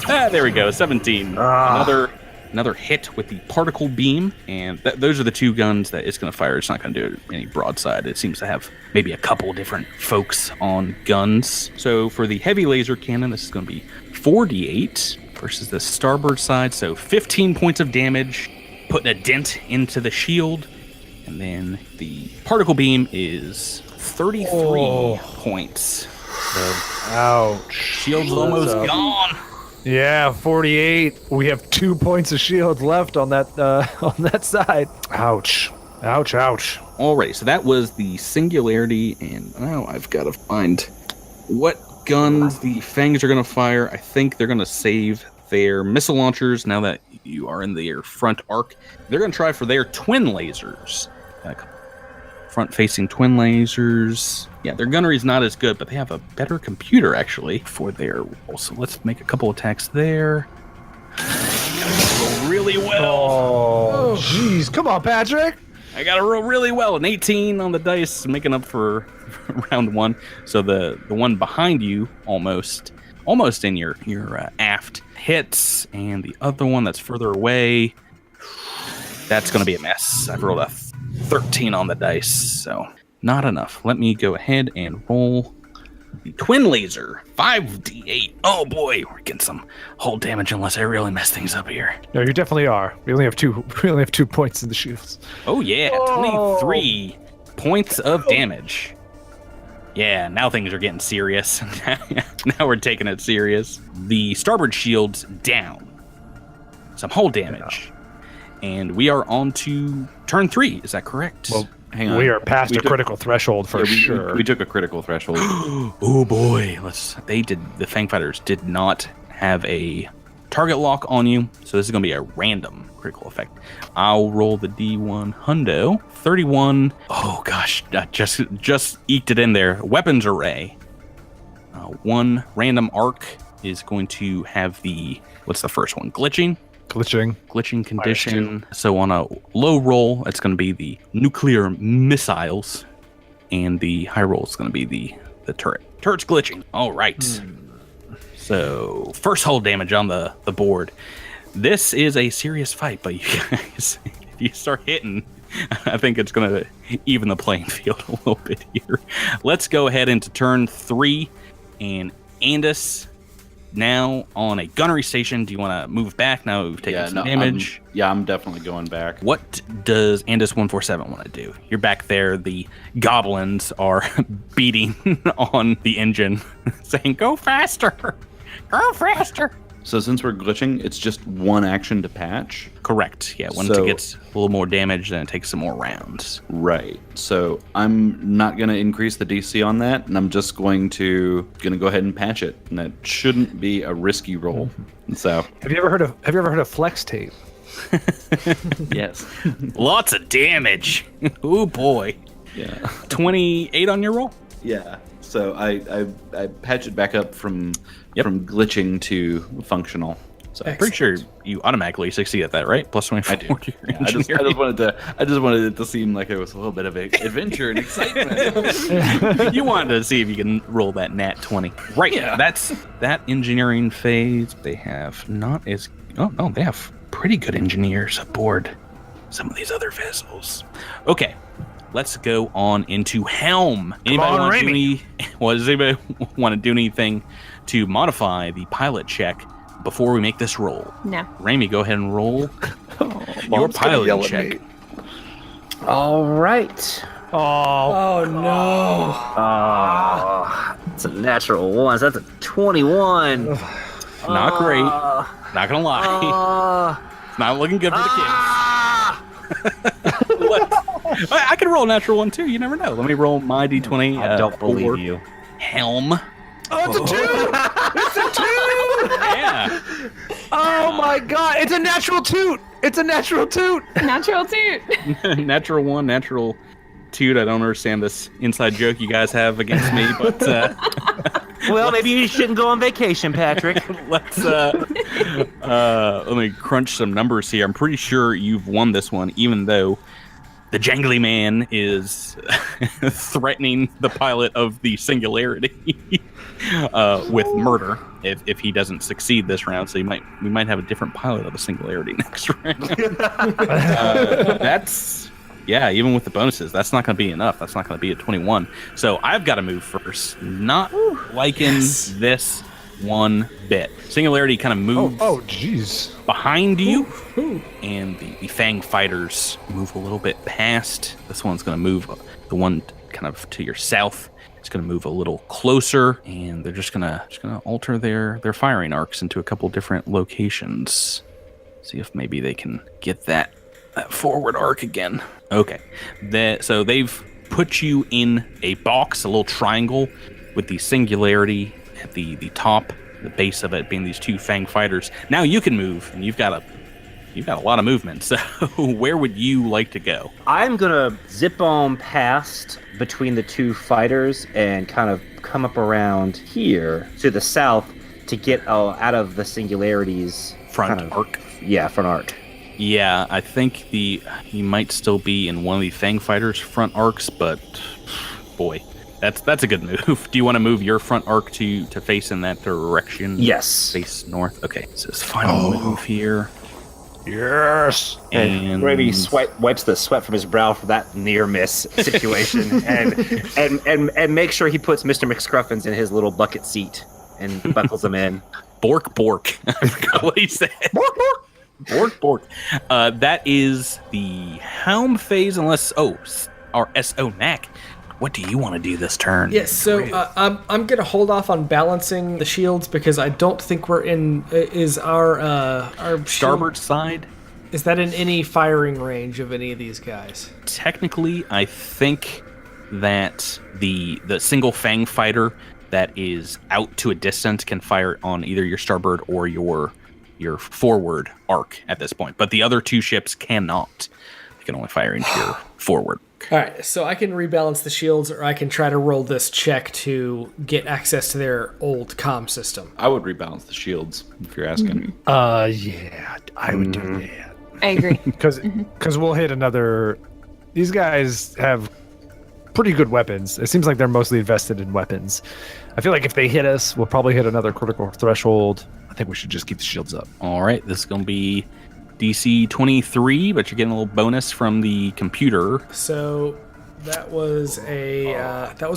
There we go. 17. Another hit with the particle beam, and those are the two guns that it's going to fire. It's not going to do any broadside. It seems to have maybe a couple different folks on guns. So for the heavy laser cannon, this is going to be 4d8 versus the starboard side. So 15 points of damage, putting a dent into the shield. And then the particle beam is 33 points. So
ouch.
shield's almost gone.
Yeah, 48. We have 2 points of shield left on that side. Ouch. Ouch, ouch.
Alright, so that was the singularity, and now I've got to find what guns the Fangs are going to fire. I think they're going to save their missile launchers now that you are in their front arc. They're going to try for their twin lasers. Front-facing twin lasers. Yeah, their gunnery's not as good, but they have a better computer, actually, for their roll. So let's make a couple attacks there. Roll really well.
Oh, jeez. Come on, Patrick.
I got to roll really well. An 18 on the dice, making up for round one. So the one behind you, almost in your aft, hits, and the other one that's further away, that's going to be a mess. I've rolled a 13 on the dice, so not enough. Let me go ahead and roll the twin laser. 5d8. Oh boy, we're getting some hull damage unless I really mess things up here.
No, you definitely are. We only have 2 points in the shields.
Oh yeah, 23 points of damage. Yeah, now things are getting serious. Now we're taking it serious. The starboard shield's down. Some hull damage. And we are on to turn 3. Is that correct?
Well, hang on.
We are past a critical threshold for sure.
We took a critical threshold.
Oh boy, the Fang Fighters did not have a target lock on you, so this is going to be a random critical effect. I'll roll the D1 hundo. 31. Oh gosh, just eked it in there. Weapons array. One random arc is going to have what's the first one? Glitching condition. So on a low roll, it's going to be the nuclear missiles, and the high roll is going to be the turret. Turret's glitching. All right. So first hull damage on the board. This is a serious fight, but you guys, if you start hitting, I think it's going to even the playing field a little bit here. Let's go ahead into turn 3, and Andis, now on a gunnery station. Do you want to move back now we've taken some damage?
I'm definitely going back.
What does Andis 147 want to do? You're back there. The goblins are beating on the engine, saying, "Go faster! Go faster!"
So since we're glitching, it's just one action to patch?
Correct. Yeah, once it gets a little more damage, then it takes some more rounds.
Right. So I'm not going to increase the DC on that, and I'm just going to go ahead and patch it. And that shouldn't be a risky roll. So
Have you ever heard of flex tape?
yes.
Lots of damage. Oh boy.
Yeah.
28 on your roll?
Yeah. So I patch it back up from glitching to functional. So
I'm pretty sure you automatically succeed at that, right? Plus 24.
I do. Yeah, I just wanted it to seem like it was a little bit of an adventure and excitement.
You wanted to see if you can roll that nat 20. Right. Yeah. That's that engineering phase. They have not as they have pretty good engineers aboard some of these other vessels. Okay. Let's go on into Helm. Does anybody want to do anything to modify the pilot check before we make this roll?
No.
Raimi, go ahead and roll your pilot check.
All right.
Oh no.
It's a natural 1. So that's a 21.
Not great. Not gonna lie. It's not looking good for the kids. I could roll a natural 1 too. You never know. Let me roll my d20.
I don't believe you.
Helm.
Oh, it's a 2! It's a 2!
Yeah.
Oh my god, it's a natural toot! It's a natural toot!
Natural toot.
Natural 1, natural toot. I don't understand this inside joke you guys have against me, but
well, maybe you shouldn't go on vacation, Patrick.
Let's let me crunch some numbers here. I'm pretty sure you've won this one, even though the Jangly Man is threatening the pilot of the Singularity with murder if he doesn't succeed this round. So we might have a different pilot of the Singularity next round. Even with the bonuses, that's not going to be enough. That's not going to be a 21. So I've got to move first. Not liking this one bit. Singularity kind of moves behind you, and the Fang Fighters move a little bit past. This one's going to move the one kind of to your south. It's going to move a little closer, and they're just gonna alter their firing arcs into a couple different locations. See if maybe they can get that forward arc again. Okay, so they've put you in a box, a little triangle, with the singularity at the top, the base of it being these two Fang fighters. Now you can move, and you've got a lot of movement. So where would you like to go?
I'm gonna zip on past between the two fighters and kind of come up around here to the south to get out of the singularity's
Front arc.
Yeah, front arc.
Yeah, I think you might still be in one of the Fang fighters' front arcs, but boy, that's a good move. Do you want to move your front arc to face in that direction?
Yes.
Face north. Okay, so this final move here.
Yes.
And maybe wipes the sweat from his brow for that near miss situation, and make sure he puts Mr. McScruffins in his little bucket seat and buckles him in.
Bork. I forgot what he said. Bork. That is the helm phase, unless our SO Mac. What do you want to do this turn?
Yes, so I'm gonna hold off on balancing the shields because I don't think we're in. Is our
starboard side?
Is that in any firing range of any of these guys?
Technically, I think that the single Fang fighter that is out to a distance can fire on either your starboard or your forward arc at this point. But the other two ships cannot. They can only fire into your forward.
All right, so I can rebalance the shields, or I can try to roll this check to get access to their old comm system.
I would rebalance the shields if you're asking.
Yeah, I would do that.
I agree.
Because we'll hit another. These guys have pretty good weapons. It seems like they're mostly invested in weapons. I feel like if they hit us, we'll probably hit another critical threshold. I think we should just keep the shields up.
All right, this is going to be DC 23, but you're getting a little bonus from the computer.
So that was a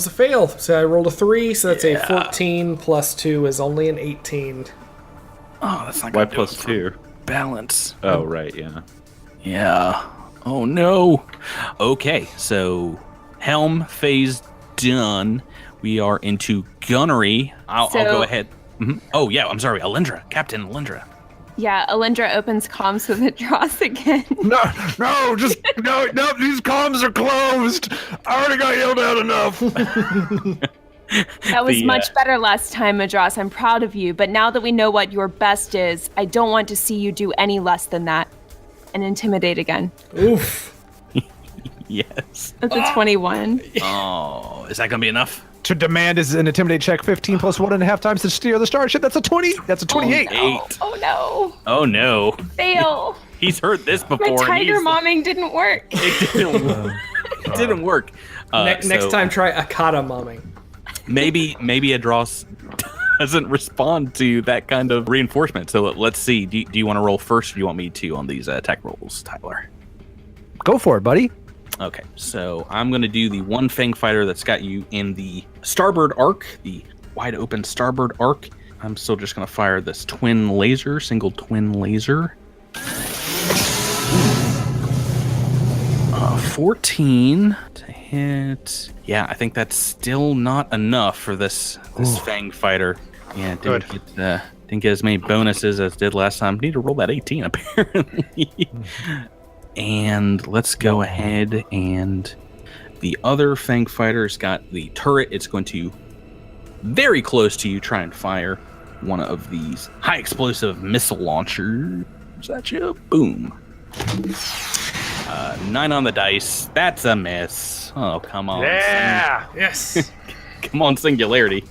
fail. So I rolled a 3, so that's a 14 plus 2 is only an 18.
Oh, that's not
Why
good.
plus 2?
Balance.
Oh, right, yeah.
Yeah. Oh, no. Okay, so helm phase done. We are into gunnery. I'll go ahead. Mm-hmm. Oh, yeah, I'm sorry. Captain Alindra.
Yeah, Alindra opens comms with Adros again.
No, these comms are closed. I already got yelled at enough.
That was much better last time, Adros. I'm proud of you, but now that we know what your best is, I don't want to see you do any less than that. And intimidate again.
Oof.
Yes.
That's a 21.
Oh, is that going to be enough?
To demand is an intimidate check 15 plus 1.5 times to steer the starship. That's a 20. That's a 28.
Oh no.
Oh no.
Fail.
He's heard this before.
My tiger momming didn't work.
It didn't work.
Next time, try Akata momming.
Maybe Adros doesn't respond to that kind of reinforcement. So let's see. Do you want to roll first, or do you want me to on these attack rolls, Tyler?
Go for it, buddy.
Okay, so I'm going to do the one Fang fighter that's got you in the starboard arc, the wide open starboard arc. I'm still just going to fire this single twin laser. 14 to hit. Yeah, I think that's still not enough for this Fang fighter. Yeah, didn't get as many bonuses as did last time. Need to roll that 18 apparently. And let's go ahead, and the other Fang fighter's got the turret. It's going to very close to you try and fire one of these high explosive missile launchers at you. Boom. 9 on the dice. That's a miss. Oh, come on.
Yeah.
Yes.
Come on, Singularity.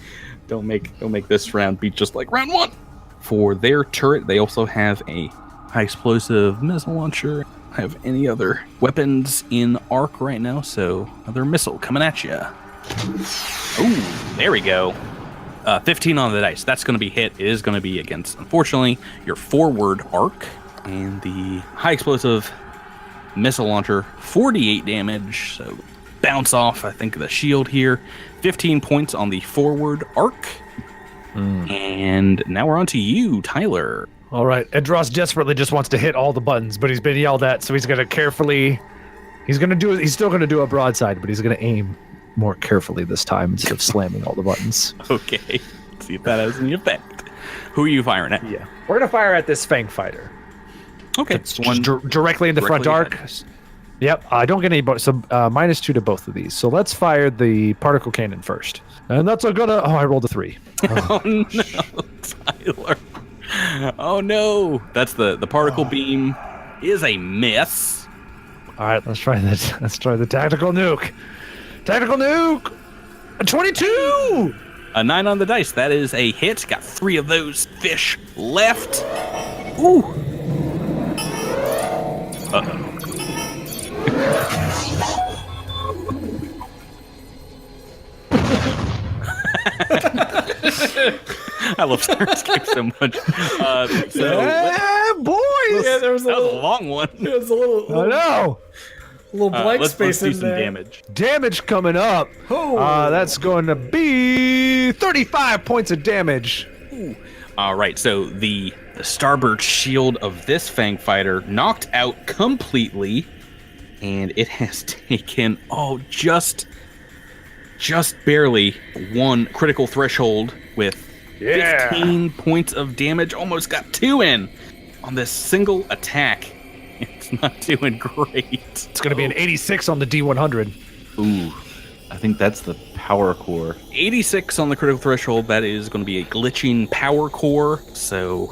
Don't make this round be just like round 1. For their turret, they also have a high explosive missile launcher. Have any other weapons in arc right now, so another missile coming at you. Oh, there we go. 15 on the dice. That's going to be hit. It is going to be against, unfortunately, your forward arc. And the high explosive missile launcher, 48 damage. So bounce off, I think, the shield here. 15 points on the forward arc. And now we're on to you, Tyler.
All right. Edros desperately just wants to hit all the buttons, but he's been yelled at, so he's going to carefully... He's still going to do a broadside, but he's going to aim more carefully this time instead of slamming all the buttons.
Okay. See if that has any effect. Who are you firing at?
Yeah. We're going to fire at this Fang Fighter.
Okay.
It's one directly in the front arc. Yep. I don't get any bonus. So -2 to both of these. So let's fire the particle cannon first. And that's I rolled a 3.
Oh, no, Tyler. Oh, no. That's the particle beam is a miss.
All right, let's try this. Let's try the tactical nuke. Tactical nuke! A 22!
A 9 on the dice. That is a hit. Got 3 of those fish left. Ooh. Uh-oh. I love Starscape so much.
Boys!
Yeah, there was
that was a long one.
It was a little
I know.
little blank
Let's
space
do
in
some
there.
damage.
Damage coming up.
Oh.
That's going to be 35 points of damage.
All right, so the starboard shield of this Fang Fighter knocked out completely, and it has taken just barely one critical threshold with 15 points of damage. Almost got 2 in on this single attack. It's not doing great.
It's going to be an 86 on the D100.
Ooh, I think that's the power core.
86 on the critical threshold. That is going to be a glitching power core. So,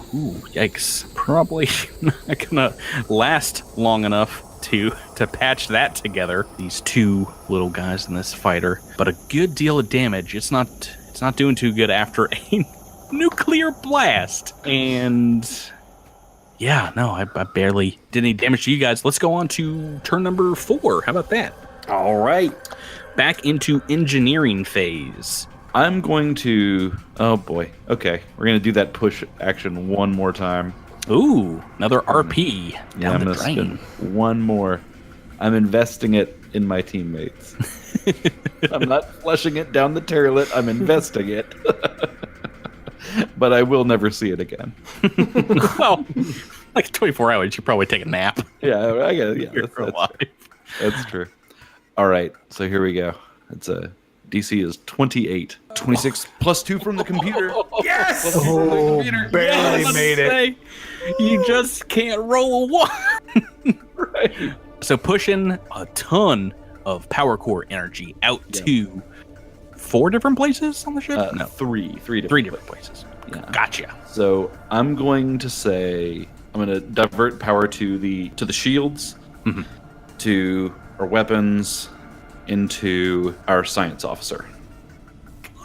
yikes. Probably not going to last long enough to patch that together. These 2 little guys in this fighter. But a good deal of damage. It's not doing too good after a nuclear blast. And yeah, no, I barely did any damage to you guys. Let's go on to turn number 4. How about that? All right. Back into engineering phase.
I'm going to... Oh, boy. Okay. We're going to do that push action one more time.
Ooh, another RP down the
I'm
drain.
gonna spend one more. I'm investing it in my teammates. I'm not flushing it down the toilet. I'm investing it. But I will never see it again.
Well, like 24 hours, you probably take a nap.
Yeah, I guess. Yeah,
You're alive.
That's true. All right, so here we go. It's a DC is 28. 26 plus 2 from the computer.
Yes!
Oh, barely made it.
You just can't roll a 1.
Right.
So pushing a ton of power core energy out to 4 different places on the ship? No,
three
different places.
Yeah.
Gotcha.
So I'm going to say I'm going to divert power to the shields, to our weapons, into our science officer.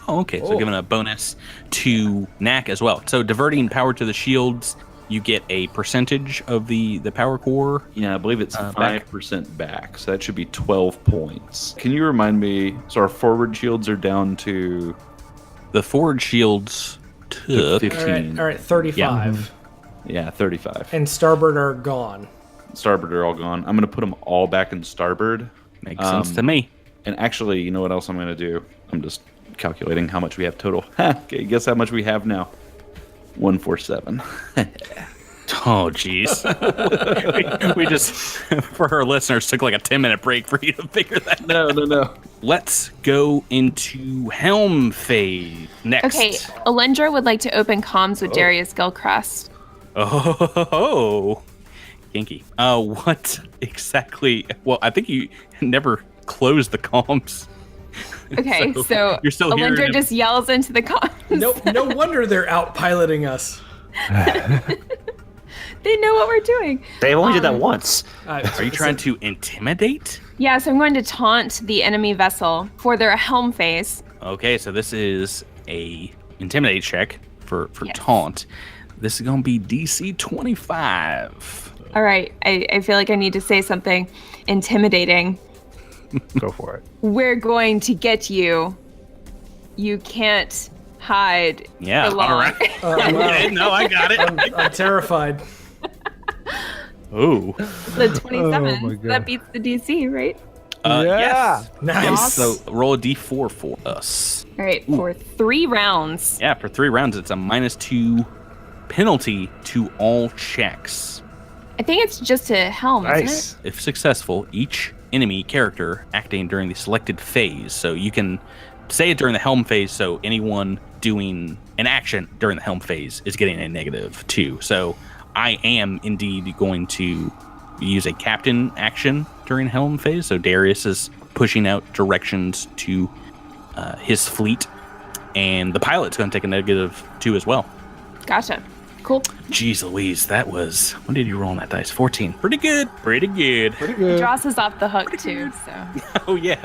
Oh, okay. So giving a bonus to Knack as well. So diverting power to the shields, you get a percentage of the power core.
Yeah, I believe it's 5% back, so that should be 12 points. Can you remind me? So our forward shields are down to
the forward shields took
15.
All right, 35.
Yeah, 35.
And starboard are gone.
Starboard are all gone. I'm going to put them all back in starboard.
Makes sense to me.
And actually, you know what else I'm going to do? I'm just calculating how much we have total. Okay, guess how much we have now? 147.
Oh, jeez. we just, for our listeners, took like a 10-minute break for you to figure that out.
No.
Let's go into helm phase next.
Okay, Alendra would like to open comms with Darius Gilcrest.
Oh, kinky. What exactly? Well, I think you never closed the comms.
Okay, so
you're still hearing
Alendra
him.
just yells into the comms.
No wonder they're out piloting us.
They know what we're doing.
They've only did that once.
Are you trying to intimidate?
Yeah, so I'm going to taunt the enemy vessel for their helm phase.
Okay, so this is a intimidate check for
Yes.
taunt. This is going to be DC 25.
All right, I feel like I need to say something intimidating.
Go for it.
We're going to get you. You can't hide.
Yeah,
for long.
all right. Okay, no, I got it.
I'm terrified.
Oh.
The 27.
Oh my God.
That beats the DC, right?
Yes.
Nice.
So roll a D4 for us.
All right, for 3 rounds.
Yeah, for 3 rounds, it's a -2 penalty to all checks.
I think it's just a helm, isn't
Nice.
If successful, each enemy character acting during the selected phase. So you can say it during the helm phase, so anyone doing an action during the helm phase is getting a -2. So I am indeed going to use a captain action during helm phase. So Darius is pushing out directions to his fleet, and the pilot's going to take a -2 as well.
Gotcha. Cool.
Jeez Louise, that was... What did you roll on that dice? 14. Pretty good.
Pretty good.
Dross is off the hook too, so.
Oh, yeah.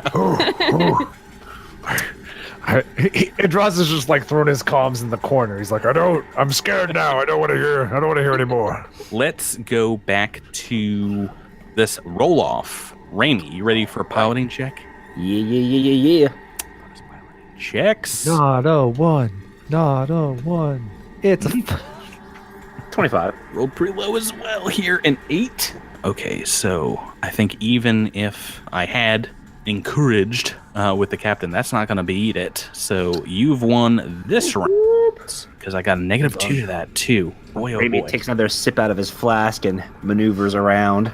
Dross is just like throwing his comms in the corner. He's like, I'm scared now. I don't want to hear anymore.
Let's go back to this roll-off. Raimi, you ready for a piloting check?
Yeah.
Checks.
Not a one. It's a
25.
Rolled pretty low as well here. An 8. Okay, so I think even if I had encouraged with the captain, that's not going to beat it. So you've won this round because I got a -2 to that too. Boy, oh
Maybe
boy.
takes another sip out of his flask and maneuvers around.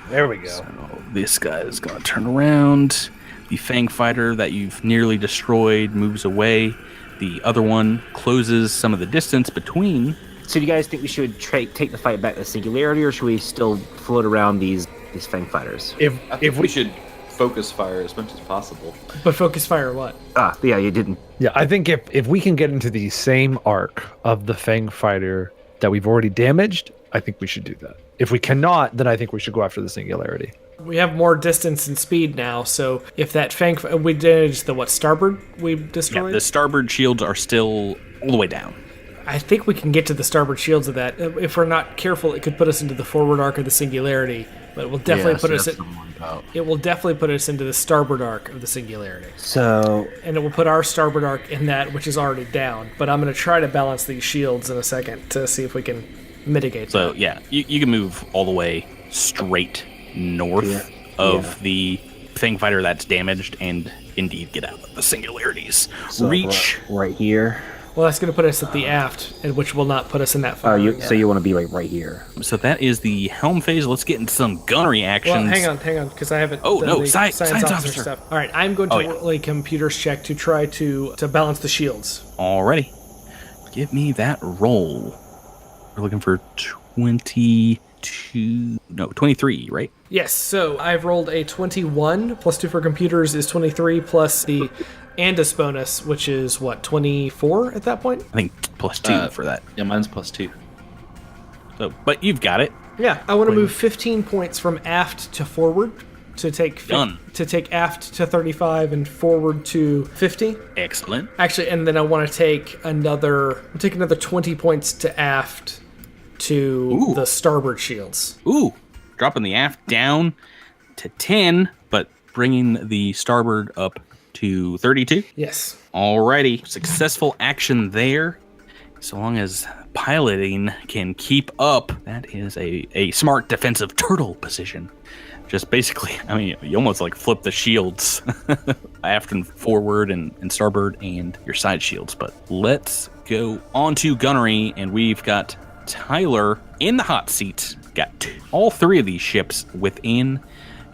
There we go.
So this guy is going to turn around. The Fang Fighter that you've nearly destroyed moves away. The other one closes some of the distance between.
So do you guys think we should take the fight back to Singularity, or should we still float around these Fang Fighters?
If we should focus fire as much as possible.
But focus fire what?
Yeah, you didn't.
Yeah, I think if we can get into the same arc of the Fang Fighter that we've already damaged, I think we should do that. If we cannot, then I think we should go after the Singularity.
We have more distance and speed now, so if that we damaged the starboard we destroyed?
Yeah, the starboard shields are still all the way down.
I think we can get to the starboard shields of that. If we're not careful, it could put us into the forward arc of the Singularity, but it will definitely it will definitely put us into the starboard arc of the Singularity.
So,
and it will put our starboard arc in that, which is already down. But I'm going to try to balance these shields in a second to see if we can mitigate that.
So yeah, you can move all the way straight north of the Fang Fighter that's damaged and indeed get out of the Singularities.
So
reach
right here.
Well, that's going to put us at the aft, and which will not put us in that far.
So you want to be like right here.
So that is the helm phase. Let's get into some gunnery actions.
Well, hang on, because I haven't.
Oh no,
science
officer
stuff. All right, I'm going to roll a computer's check to try to balance the shields.
Alrighty, give me that roll. We're looking for 23, right?
Yes. So I've rolled a 21 plus 2 for computers is 23 plus the Andis bonus, which is what, 24 at that point?
I think plus 2 for that.
Yeah, mine's +2.
So, but you've got it.
Yeah, I want to move 15 points from aft to forward to take aft to 35 and forward to 50.
Excellent.
Actually, and then I want to take another 20 points to aft to the starboard shields.
Ooh, dropping the aft down to 10, but bringing the starboard up to 32.
Yes.
Alrighty, successful action there. So long as piloting can keep up, that is a smart defensive turtle position. Just basically, I mean, you almost like flip the shields aft and forward and starboard and your side shields. But let's go on to gunnery, and we've got Tyler in the hot seat. Got all 3 of these ships within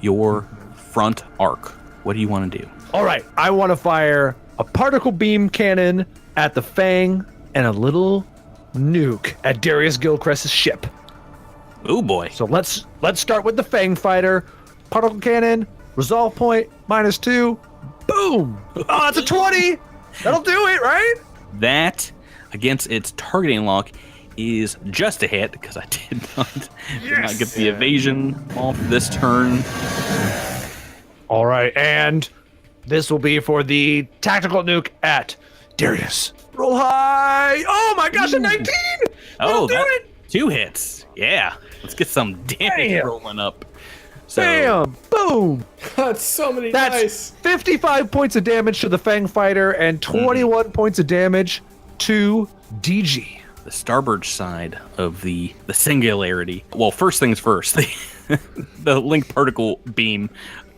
your front arc. What do you want to do?
All right, I want to fire a particle beam cannon at the Fang and a little nuke at Darius Gilcrest's ship.
Oh boy.
So let's start with the Fang Fighter. Particle cannon, resolve point, -2. Boom! Oh, that's a 20! That'll do it, right?
That, against its targeting lock, is just a hit, because I did not get the evasion off this turn.
All right, and this will be for the tactical nuke at Darius. Roll high! Oh my gosh, a 19!
Oh,
do it!
2 hits. Yeah. Let's get some damage rolling up. So,
Bam! Boom!
That's so many
That's
dice.
55 points of damage to the Fang Fighter and 21 points of damage to DG.
the starboard side of the Singularity. Well, first things first, the link particle beam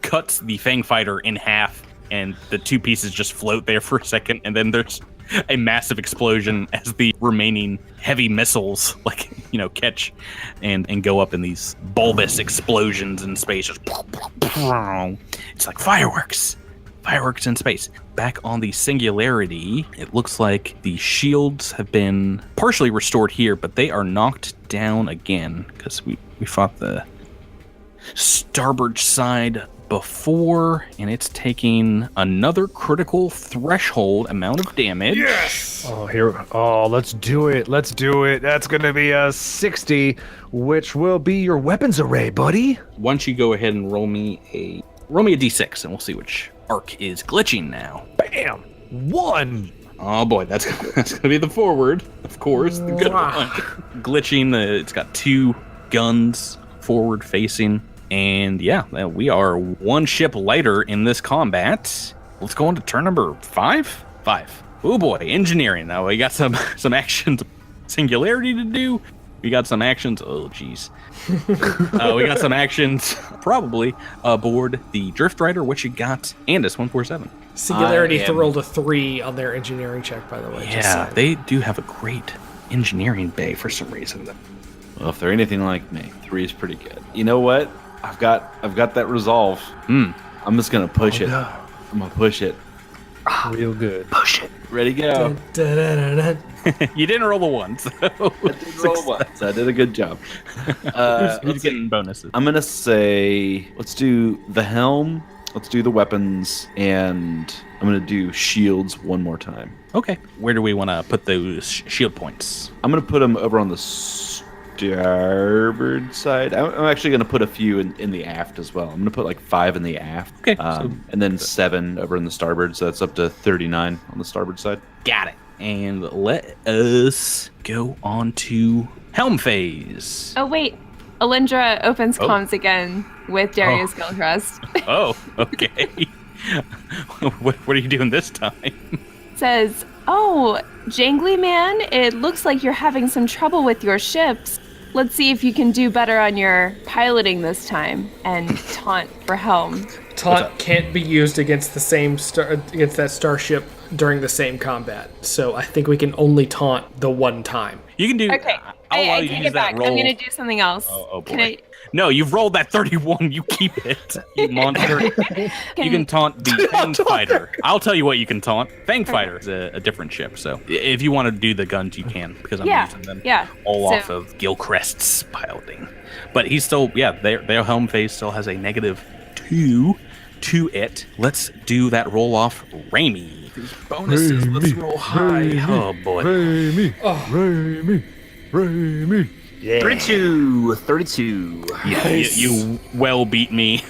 cuts the Fang Fighter in half, and the 2 pieces just float there for a second, and then there's a massive explosion as the remaining heavy missiles, catch and go up in these bulbous explosions in space. Just it's like fireworks in space. Back on the Singularity, it looks like the shields have been partially restored here, but they are knocked down again because we fought the starboard side before, and it's taking another critical threshold amount of damage.
Yes!
Let's do it. That's going to be a 60, which will be your weapons array, buddy.
Why don't you go ahead and roll me a d6, and we'll see which arc is glitching now.
Bam! 1.
Oh boy, that's gonna be the forward, of course. The good one. Glitching. It's got 2 guns forward facing, and yeah, we are 1 ship lighter in this combat. Let's go on to turn number 5. Oh boy, engineering. Now we got some actions, Singularity to do. We got some actions. Oh geez. We got some actions probably aboard the Drift Rider. What you got? Andis 147.
Singularity rolled a 3 on their engineering check, by the way.
Yeah, they do have a great engineering bay for some reason.
Well, if they're anything like me, 3 is pretty good. You know what? I've got that resolve. I'm just gonna push it.
No.
I'm gonna push it.
Real good.
Push it.
Ready, go.
You didn't roll a 1, so
I did roll 1, so I did a good job.
who's getting bonuses?
I'm gonna say let's do the helm, let's do the weapons, and I'm gonna do shields one more time.
Okay. Where do we want to put those shield points?
I'm gonna put them over on the starboard side. I'm actually gonna put a few in the aft as well. I'm gonna put like 5 in the aft.
Okay.
And then 7 over in the starboard, so that's up to 39 on the starboard side.
Got it. And let us go on to helm phase.
Oh, wait. Alindra opens comms again with Darius Gilcrest.
Oh, okay. What are you doing this time?
Says, "Oh, Jangly Man, it looks like you're having some trouble with your ships. Let's see if you can do better on your piloting this time." And taunt for helm.
Taunt can't be used against against that starship during the same combat. So I think we can only taunt the one time.
You can do.
Okay,
I'll allow
I
you to
take
use
it
that
back.
roll.
I'm gonna do something else.
Oh boy. No, you've rolled that 31. You keep it, you monster. You can taunt the Fang Fighter. I'll tell you what you can taunt. Fang Fighter is a different ship, so if you want to do the guns, you can, because I'm using them all off of Gilcrest's piloting. But he's still, their helm phase still has a -2 to it. Let's do that roll off, Raimi. These bonuses, let's roll high. Oh boy.
Raimi.
Yeah. 32.
Yeah, you well beat me.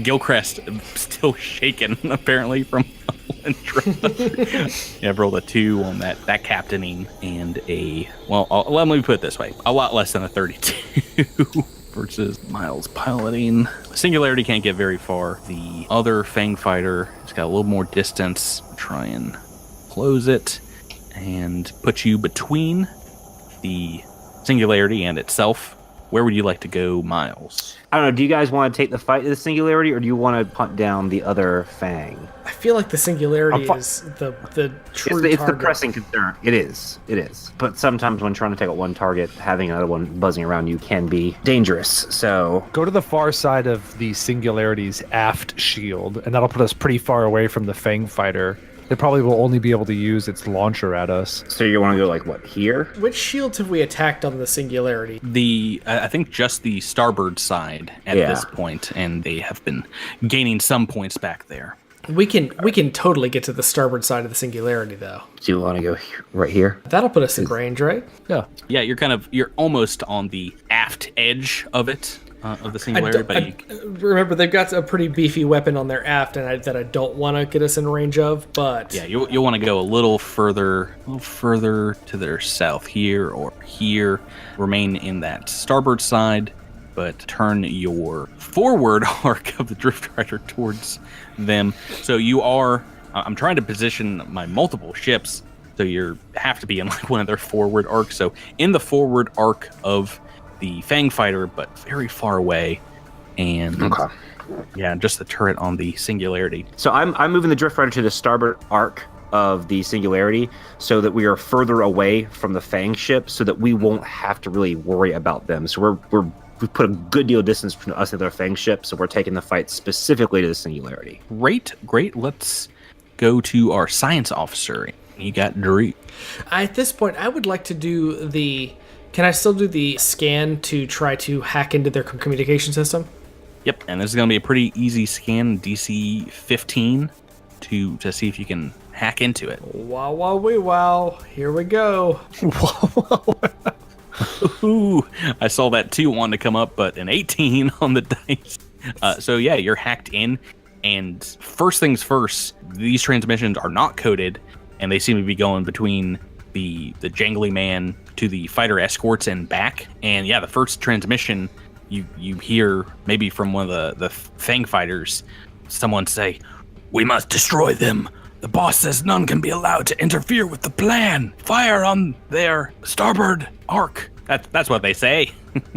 Gilcrest still shaken, apparently, from Alindra. I've rolled a 2 on that captaining, and let me put it this way. A lot less than a 32 versus Miles piloting. Singularity can't get very far. The other Fang Fighter has got a little more distance. Try and close it and put you between the Singularity and itself. Where would you like to go, Miles?
I don't know. Do you guys want to take the fight to the Singularity, or do you want to punt down the other Fang?
I feel like the Singularity is the true target.
It's the pressing concern. It is. But sometimes when trying to take out one target, having another one buzzing around you can be dangerous. So
Go to the far side of the Singularity's aft shield, and that'll put us pretty far away from the Fang Fighter. It probably will only be able to use its launcher at us.
So you want to go like what, here?
Which shields have we attacked on the Singularity?
I think just the starboard side at this point, and they have been gaining some points back there.
We can totally get to the starboard side of the Singularity, though.
Do you want to go right here?
That'll put us in range, right?
Yeah.
Yeah, you're almost on the aft edge of it. Of the Singularity,
remember, they've got a pretty beefy weapon on their aft, and that I don't want to get us in range of. But
yeah, you'll want to go a little further to their south here or here. Remain in that starboard side, but turn your forward arc of the Drift Rider towards them. So you are. I'm trying to position my multiple ships, so you have to be in like one of their forward arcs. So in the forward arc of the Fang Fighter, but very far away, and just the turret on the Singularity.
So I'm moving the Drift Rider to the starboard arc of the singularity so that we are further away from the Fang ship so that we won't have to really worry about them. So we've put a good deal of distance between us and their Fang ship, so we're taking the fight specifically to the singularity.
Great. Let's go to our science officer. You got Drew.
At this point, I would like to do Can I still do the scan to try to hack into their communication system?
Yep, and this is going to be a pretty easy scan, DC 15, to see if you can hack into it.
Wow. Here we go.
Ooh, I saw that too, wanted to come up, but an 18 on the dice. So yeah, you're hacked in, and first things first, these transmissions are not coded, and they seem to be going between the Jangly Man to the fighter escorts and back. And yeah, the first transmission, you hear maybe from one of the Fang fighters, someone say, "We must destroy them. The boss says none can be allowed to interfere with the plan. Fire on their starboard arc." That's what they say.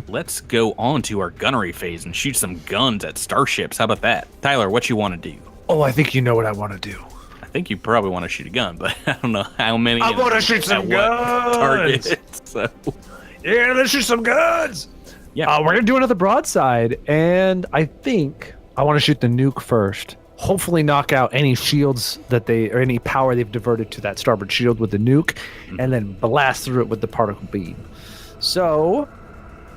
Let's go on to our gunnery phase and shoot some guns at starships. How about that? Tyler, what you want to do?
Oh, I think you know what I want to do.
I think you probably want to shoot a gun, but I don't know how many.
I want to shoot some guns.
Targets. So.
Yeah, let's shoot some guns.
Yeah,
we're gonna do another broadside, and I think I want to shoot the nuke first. Hopefully, knock out any shields or any power they've diverted to that starboard shield with the nuke, and then blast through it with the particle beam. So,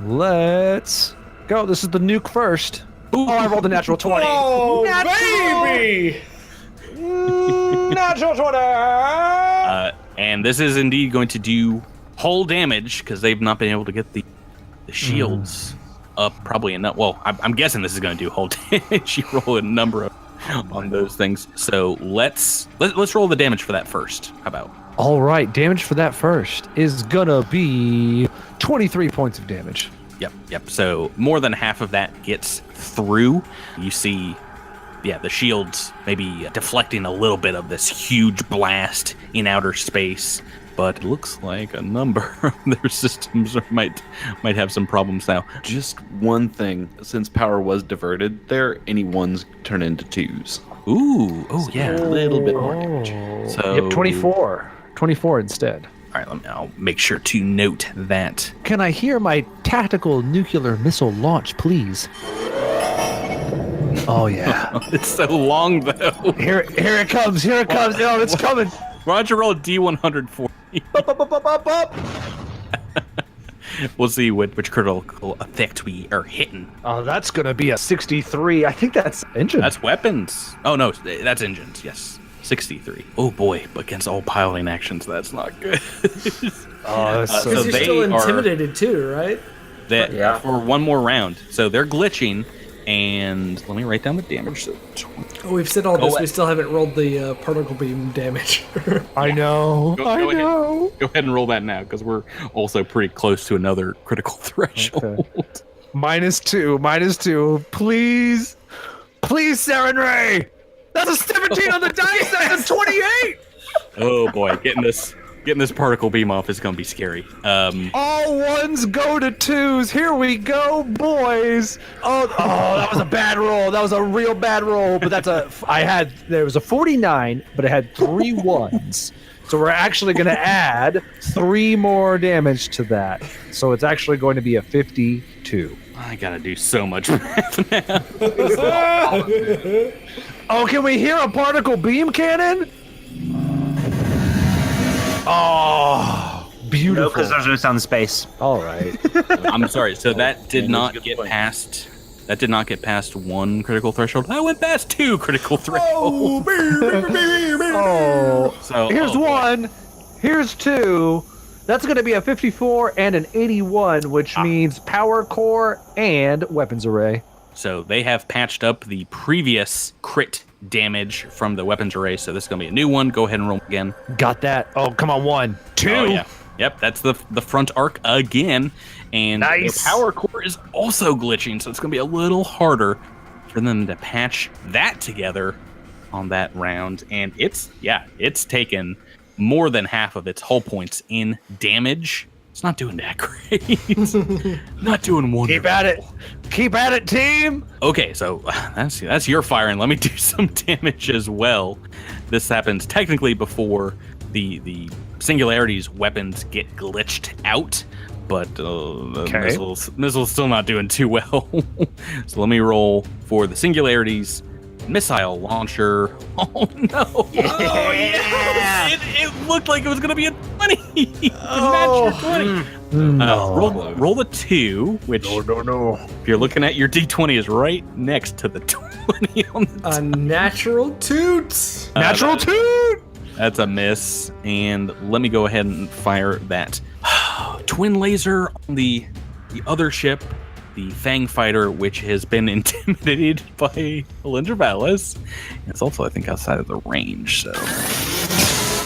let's go. This is the nuke first. Ooh. Oh, I rolled a natural 20.
Oh, baby!
Natural 20!
And this is indeed going to do hull damage because they've not been able to get the shields up probably enough. Well, I'm guessing this is going to do hull damage. You roll a number on those things. So let's roll the damage for that first. How about?
All right, damage for that first is gonna be 23 points of damage.
Yep. So more than half of that gets through. You see, the shields maybe deflecting a little bit of this huge blast in outer space, but it looks like a number of their systems might have some problems now.
Just one thing, since power was diverted there, any ones turn into twos.
Ooh, yeah, a little bit more damage. So
yep, 24 instead.
All right, I'll make sure to note that.
Can I hear my tactical nuclear missile launch, please? Oh yeah.
It's so long though.
Here it comes. Oh, it's coming.
Why don't you roll a D100 for me? We'll see which critical effect we are hitting.
Oh, that's gonna be a 63. I think that's engine.
That's weapons. Oh no, that's engines. Yes, 63. Oh boy, but against all piloting actions, that's not good.
Oh,
so you're still intimidated too, right?
For one more round. So they're glitching. And let me write down the damage. So
we've said all this. We still haven't rolled the particle beam damage.
I know.
Go ahead and roll that now, because we're also pretty close to another critical threshold. Okay.
-2. Please, Saren Ray. That's a 17 on the dice. That's a 28.
Oh boy, getting this particle beam off is going to be scary.
All ones go to twos. Here we go, boys. Oh, that was a bad roll. That was a real bad roll. But there was a 49, but it had 3 ones. So we're actually going to add 3 more damage to that. So it's actually going to be a 52.
I got to do so much math now.
Oh, can we hear a particle beam cannon? Oh, beautiful.
No, because there's no sound in space.
All right.
I'm sorry. So that did not get past. That did not get past 1 critical threshold. I went past 2 critical thresholds.
So here's 1. Here's 2. That's going to be a 54 and an 81, which means power core and weapons array.
So they have patched up the previous crit damage from the weapons array, so this is going to be a new one. Go ahead and roll again.
Got that. Oh, come on, 1, 2.
Oh, yeah. Yep, that's the front arc again. And
nice.
The power core is also glitching, so it's going to be a little harder for them to patch that together on that round. And it's taken more than half of its hull points in damage. It's not doing that great. Not doing wonderful.
Keep at it. Keep at it, team.
Okay, so that's your fire, and let me do some damage as well. This happens technically before the Singularity's weapons get glitched out, but the missile's still not doing too well. So let me roll for the Singularity's missile launcher. Oh no! Yeah. Oh yeah! It looked like it was gonna be a 20. Match your 20. Roll the 2, which no. If you're looking at your D20 is right next to the 20 on the
A natural toot.
Natural toot.
That's a miss, and let me go ahead and fire that twin laser on the other ship, the Fang Fighter, which has been intimidated by Alindra Vallis. It's also, I think, outside of the range, so...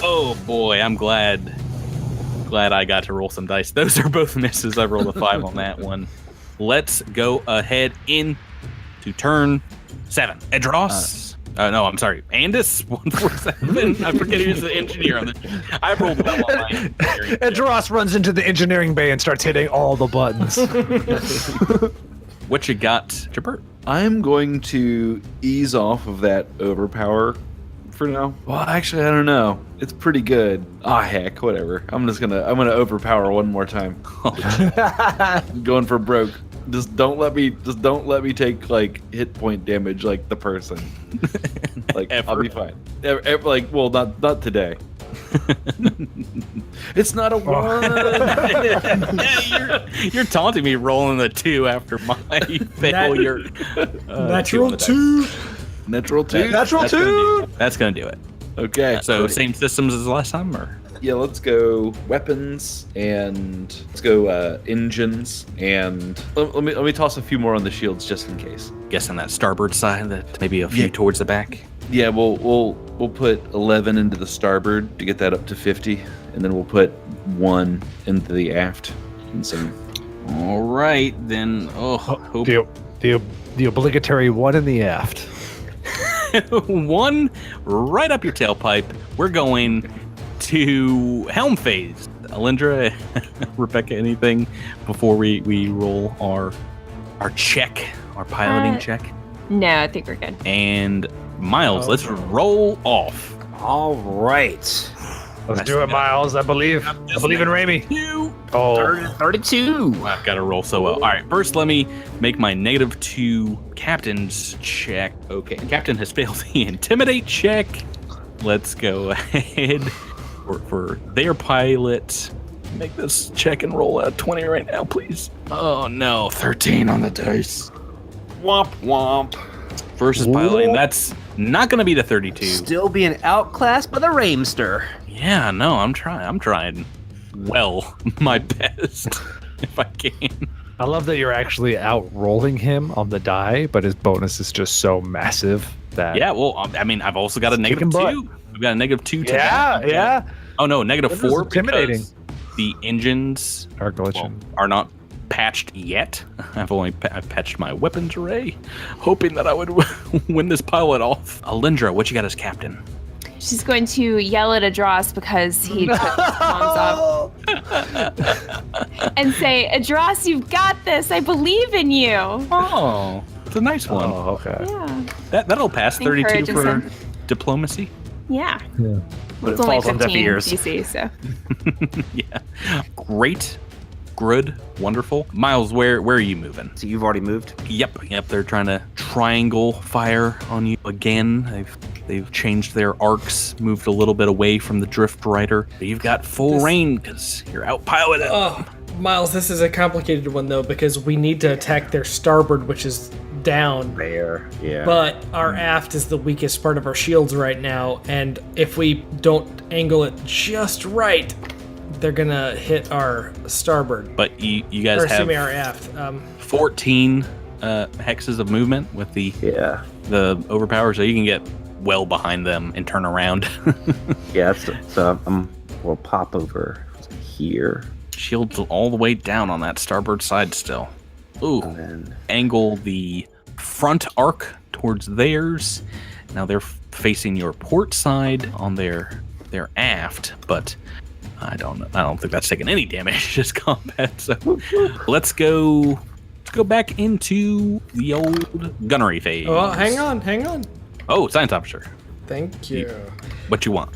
Oh boy, I'm glad I got to roll some dice. Those are both misses. I rolled a 5 on that one. Let's go ahead in to turn 7. Edros. No, I'm sorry. Andis 147. I forget who's the engineer on the. I rolled well on my engineering.
Edros runs into the engineering bay and starts hitting all the buttons.
What you got, Jabert?
I'm going to ease off of that overpower for now. Well, actually, I don't know. It's pretty good. Heck, whatever. I'm gonna overpower one more time. I'm going for broke. Just don't let me take like hit point damage like the person. Like I'll be fine. Like, well, not today. It's not a 1.
You're taunting me rolling the 2 after my failure.
Natural 2.
Natural 2.
Natural 2.
That's gonna do it.
Okay.
So same systems as last time, or?
Yeah, let's go weapons and let's go engines, and let me toss a few more on the shields just in case.
Guessing that starboard side, that maybe a few towards the back.
Yeah, we'll put 11 into the starboard to get that up to 50, and then we'll put 1 into the aft. And some.
All right, then.
The obligatory 1 in the aft.
1 right up your tailpipe. We're going to helm phase. Alindra, Rebecca, anything before we roll our check, our piloting check?
No, I think we're good.
And Miles, let's roll off.
All right.
Let's do it, Miles. I believe in Raimi.
32.
I've got to roll so well. All right, first let me make my -2 captain's check. Okay, Captain has failed the intimidate check. Let's go ahead for their pilot. Make this check and roll a 20 right now, please. Oh no, 13 on the dice. Womp womp. Versus piloting, that's not going to be the 32.
Still being outclassed by the Ramester.
Yeah, no, I'm trying well my best if I can.
I love that you're actually out-rolling him on the die, but his bonus is just so massive that...
Yeah, well, I mean, I've also got a -2. We've got a -2 to that.
Yeah.
Oh, no, -4
intimidating.
because the engines
are glitching.
Are not patched yet. I've patched my weapons array, hoping that I would win this pilot off. Alindra, what you got as captain?
She's going to yell at Adros because he took his comms off. And say, Adros, you've got this. I believe in you.
Oh, it's a nice one.
Oh, okay.
Yeah.
That'll pass 32 for diplomacy.
Yeah.
But
It's
it
only
falls on deaf
15
ears.
DC, so.
Yeah. Great. Good. Wonderful. Miles, where are you moving?
So you've already moved?
Yep. They're trying to triangle fire on you again. They've changed their arcs, moved a little bit away from the Drift Rider. But you've got full reign because you're out piloted.
Oh, Miles, this is a complicated one though because we need to attack their starboard, which is down.
There, yeah.
But our aft is the weakest part of our shields right now, and if we don't angle it just right, they're gonna hit our starboard.
But you guys
or
have
our aft.
14 hexes of movement with the overpower, so you can get well behind them and turn around.
Yeah, so we'll pop over here.
Shields all the way down on that starboard side still. Ooh,
And then
angle the front arc towards theirs. Now they're facing your port side on their aft, but I don't think that's taking any damage, just combat. So let's go go back into the old gunnery phase.
Oh, hang on.
Oh, science officer.
Thank you.
What you want?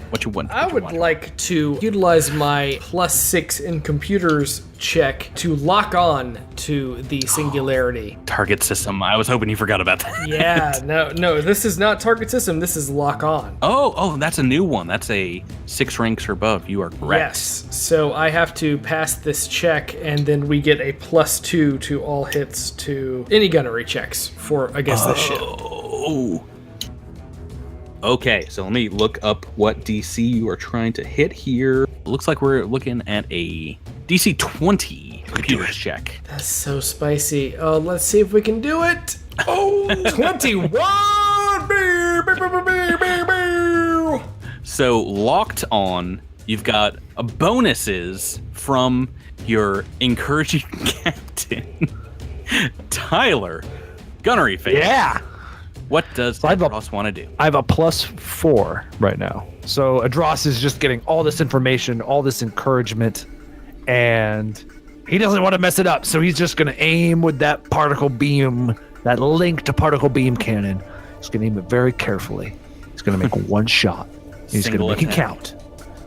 I would like to utilize my +6 in computers check to lock on to the singularity.
Target system. I was hoping you forgot about that.
Yeah, no, this is not target system. This is lock on.
Oh, that's a new one. That's a 6 ranks or above. You are correct.
Yes, so I have to pass this check, and then we get a +2 to all hits to any gunnery checks against this ship.
Oh. Okay, so let me look up what DC you are trying to hit here. Looks like we're looking at a DC 20 computers check.
That's so spicy. Let's see if we can do it. Oh, 21!
So locked on, you've got bonuses from your encouraging captain, Tyler. Gunnery phase.
Yeah.
What does Adros want to do?
I have a +4 right now. So Adros is just getting all this information, all this encouragement, and he doesn't want to mess it up. So he's just going to aim with that particle beam, that linked particle beam cannon. He's going to aim it very carefully. He's going to make one shot. He's going to make it count.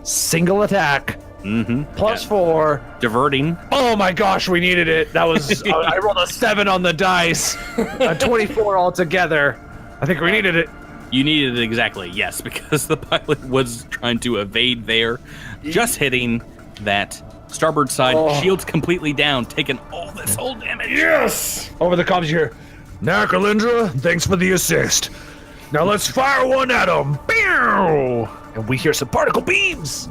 Single attack. +4.
Diverting.
Oh my gosh, we needed it. That was I rolled a 7 on the dice. A 24 altogether. I think we needed it.
You needed it exactly, yes, because the pilot was trying to evade there, just hitting that starboard side. Shields completely down, taking all this whole damage.
Yes! Over the comms you hear, Nakalindra, thanks for the assist. Now let's fire one at him. Pew! And we hear some particle beams.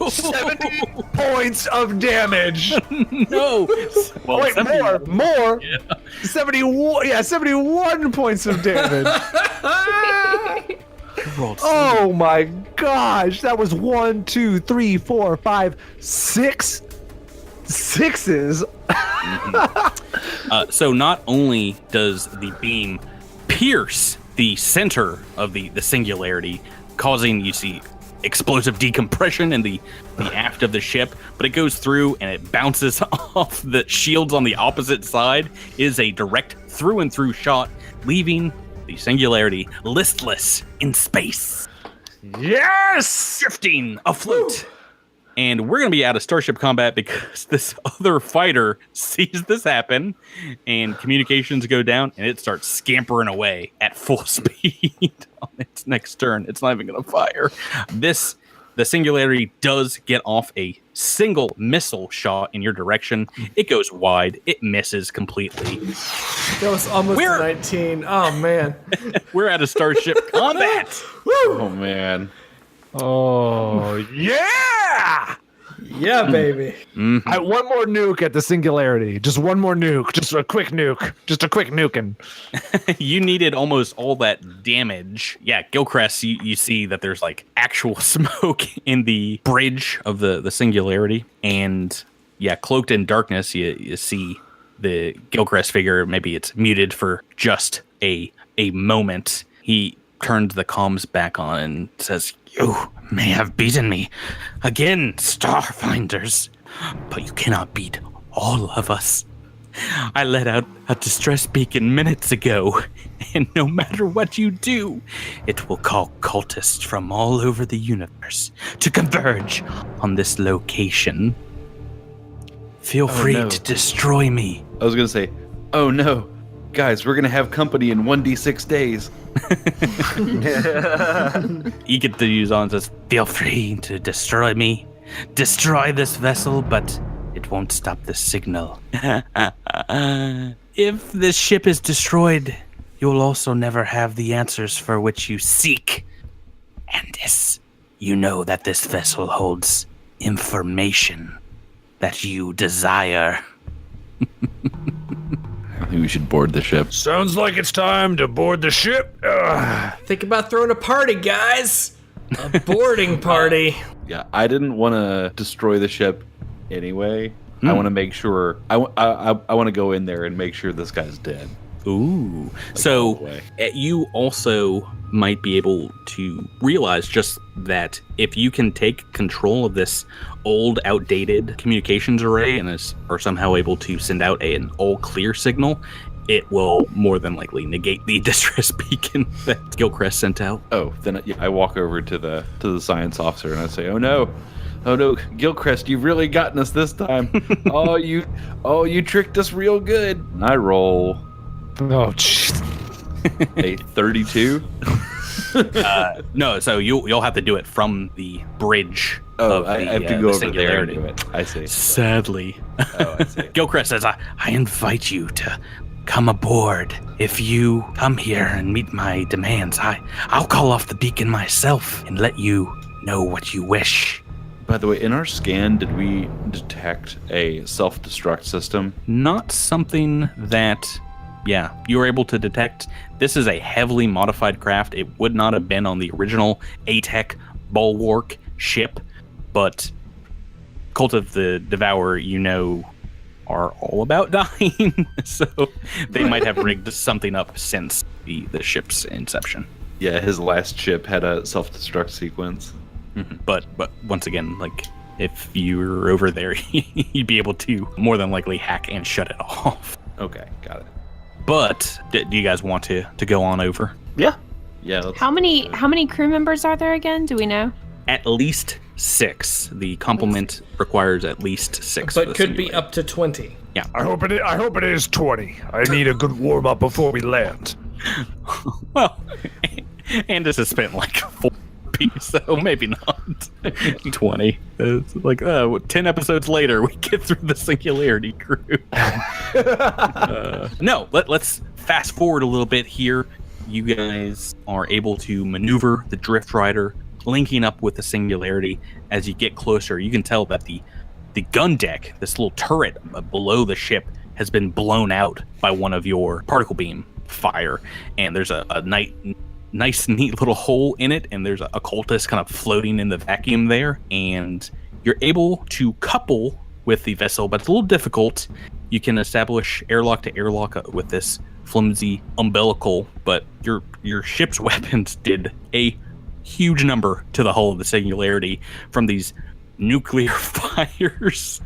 70 points of damage.
No. Well,
wait, more. Yeah. 71 points of damage. Oh my gosh, that was 1, 2, 3, 4, 5, 6 sixes.
So not only does the beam pierce the center of the singularity, causing, you see, explosive decompression in the aft of the ship, but it goes through and it bounces off the shields on the opposite side. It is a direct through and through shot, leaving the singularity listless in space.
Yes!
Drifting afloat. And we're going to be out of starship combat because this other fighter sees this happen and communications go down and it starts scampering away at full speed on its next turn. It's not even going to fire. The singularity does get off a single missile shot in your direction. It goes wide. It misses completely.
That was almost 19. Oh, man.
We're out of starship combat.
Oh, man.
Oh, yeah!
Yeah, baby.
Mm-hmm. One more nuke at the singularity. Just one more nuke. Just a quick nuke. Just a quick nuking.
You needed almost all that damage. Yeah, Gilcrest, you see that there's like actual smoke in the bridge of the singularity. And yeah, cloaked in darkness, you see the Gilcrest figure. Maybe it's muted for just a moment. He turns the comms back on and says, "You may have beaten me again, Starfinders, but you cannot beat all of us. I let out a distress beacon minutes ago, and no matter what you do, it will call cultists from all over the universe to converge on this location. Feel free to destroy me."
I was going to say, oh no, guys, we're going to have company in 1d6 days.
You get to use on says, "Feel free to destroy me. Destroy this vessel, but it won't stop the signal. If this ship is destroyed, you will also never have the answers for which you seek. And this, you know that this vessel holds information that you desire."
I think we should board the ship.
Sounds like it's time to board the ship.
Think about throwing a party, guys. A boarding party.
Yeah, I didn't want to destroy the ship anyway. I want to make sure. I want to go in there and make sure this guy's dead.
Ooh. So you also might be able to realize just that if you can take control of this old, outdated communications array and are somehow able to send out an all clear signal, it will more than likely negate the distress beacon that Gilcrest sent out.
Oh, then I walk over to the science officer and I say, "Oh no, Gilcrest, you've really gotten us this time. you tricked us real good." And I roll.
Oh, jeez.
A 32.
No, so you'll have to do it from the bridge.
I have to go over there and
singularity.
do it. I see.
Sadly.
Oh, I see.
Gilcrest says, I invite you to come aboard. If you come here and meet my demands, I'll call off the beacon myself and let you know what you wish.
By the way, in our scan, did we detect a self-destruct system?
Not something that, you were able to detect. This is a heavily modified craft. It would not have been on the original ATEC Bulwark ship, but Cult of the Devourer, are all about dying, so they might have rigged something up since the ship's inception.
Yeah, his last ship had a self-destruct sequence.
Mm-hmm. But once again, if you were over there, you'd be able to more than likely hack and shut it off.
Okay, got it.
But do you guys want to go on over?
Yeah.
Yeah.
How many crew members are there again? Do we know?
At least 6. The complement requires at least 6.
But could be up to 20.
Yeah.
I hope it is 20. I need a good warm up before we land.
Well, Andis has spent 4 so maybe not 20. It's 10 episodes later, we get through the Singularity crew. No, let's fast forward a little bit here. You guys are able to maneuver the Drift Rider, linking up with the Singularity. As you get closer, you can tell that the gun deck, this little turret below the ship, has been blown out by one of your particle beam fire, and there's a nice, neat little hole in it, and there's a cultist kind of floating in the vacuum there, and you're able to couple with the vessel, but it's a little difficult. You can establish airlock to airlock with this flimsy umbilical, but your ship's weapons did a huge number to the hull of the Singularity from these nuclear fires.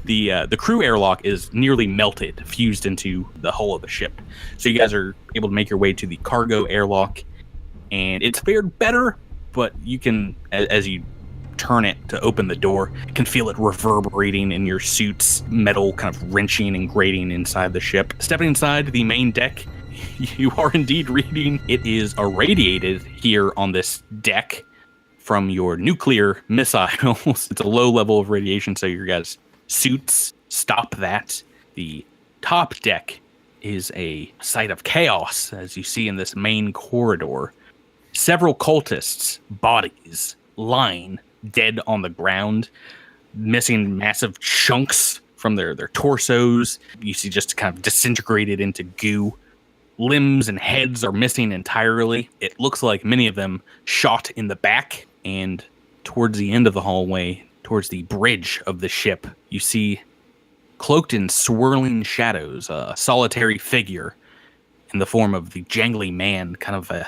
The crew airlock is nearly melted, fused into the hull of the ship. So you guys are able to make your way to the cargo airlock, and it's fared better, but you can, as you turn it to open the door, you can feel it reverberating in your suits, metal kind of wrenching and grating inside the ship. Stepping inside the main deck, you are indeed reading. It is irradiated here on this deck from your nuclear missiles. It's a low level of radiation, so your guys' suits stop that. The top deck is a site of chaos, as you see in this main corridor. Several cultists' bodies lying dead on the ground, missing massive chunks from their torsos. You see just kind of disintegrated into goo. Limbs and heads are missing entirely. It looks like many of them shot in the back, and towards the end of the hallway, towards the bridge of the ship, you see, cloaked in swirling shadows, a solitary figure in the form of the Jangly Man, kind of a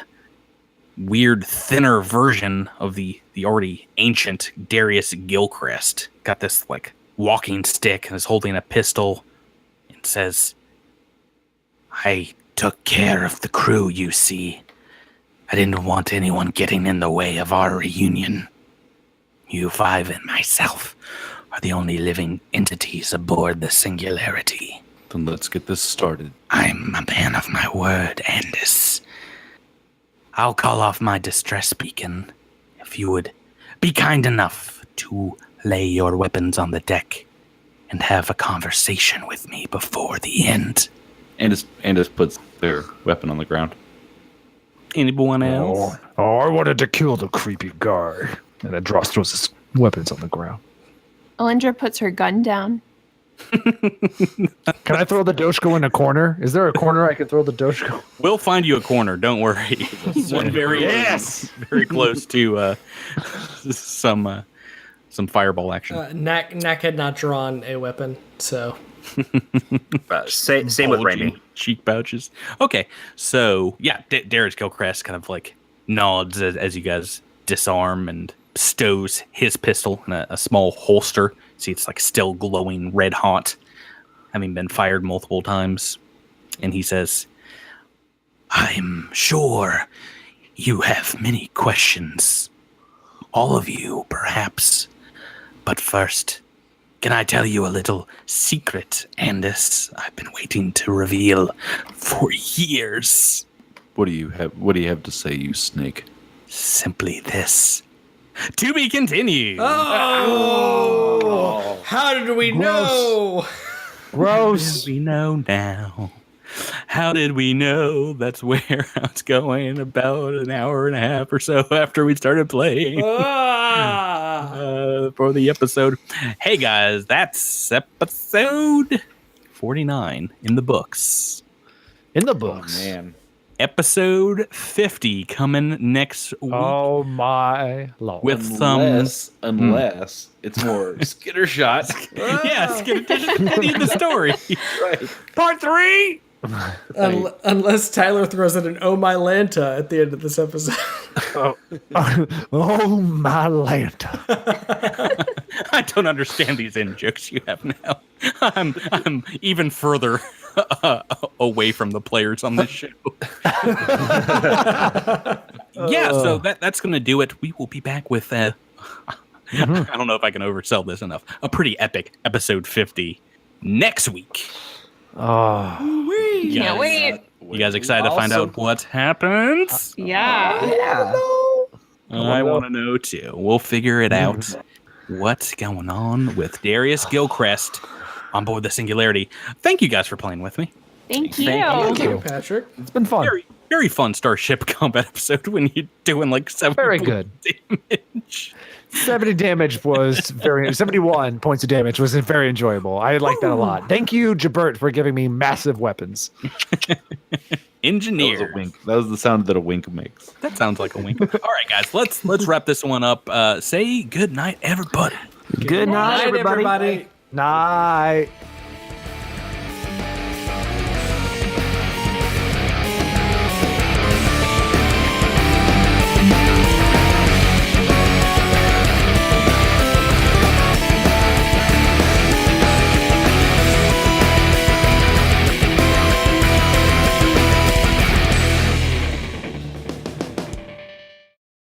weird, thinner version of the already ancient Darius Gilcrest. Got this walking stick and is holding a pistol and says, "I took care of the crew, you see. I didn't want anyone getting in the way of our reunion. You 5 and myself are the only living entities aboard the Singularity."
Then let's get this started.
"I'm a man of my word, Andis. I'll call off my distress beacon if you would be kind enough to lay your weapons on the deck and have a conversation with me before the end."
Andis puts their weapon on the ground.
Anyone else?
Oh, I wanted to kill the creepy guy. And then Dross throws his weapons on the ground.
Alindra puts her gun down.
Can I throw the Doshko in a corner? Is there a corner I can throw the Doshko?
We'll find you a corner. Don't worry. One very close to some fireball action.
Knack had not drawn a weapon, so
Same with
bulging
Randy.
cheek pouches. Okay, so yeah, Darius Gilcrest kind of like nods as you guys disarm and stows his pistol in a small holster. See, it's like still glowing red hot, having been fired multiple times. And he says, "I'm sure you have many questions. All of you, perhaps. But first, can I tell you a little secret, Andis? I've been waiting to reveal for years.
What do you have to say, you snake?
Simply this. To be continued."
Oh! How did we know?
Gross.
We know now. How did we know? That's where I was going about an hour and a half or so after we started playing for the episode. Hey guys, that's episode 49 in the books.
In the books.
Oh, man.
Episode 50 coming next week.
Oh my lord.
With
Unless it's more skittershot.
Yes, continue the story.
Right.
Part 3.
Unless Tyler throws in an "Oh my Lanta" at the end of this episode.
Oh my land.
I don't understand these in jokes you have now. I'm even further away from the players on this show. Yeah, so that's going to do it. We will be back with I don't know if I can oversell this enough. A pretty epic episode 50 next week.
Oh.
Can't wait.
You guys excited to find out what happens?
Yeah.
I want to know too. We'll figure it out. What's going on with Darius Gilcrest on board the Singularity? Thank you guys for playing with me.
Thank you.
Thank you, Patrick.
It's been fun.
Very, very fun Starship combat episode when you're doing like 7
Very good.
damage.
70 damage was 71 points of damage was very enjoyable. I like that a lot. Thank you, Jabert, for giving me massive weapons.
Engineer.
That was a wink. That was the sound that a wink makes.
That sounds like a wink. All right, guys, let's wrap this one up. Say good night, everybody.
Good night, everybody.
Night.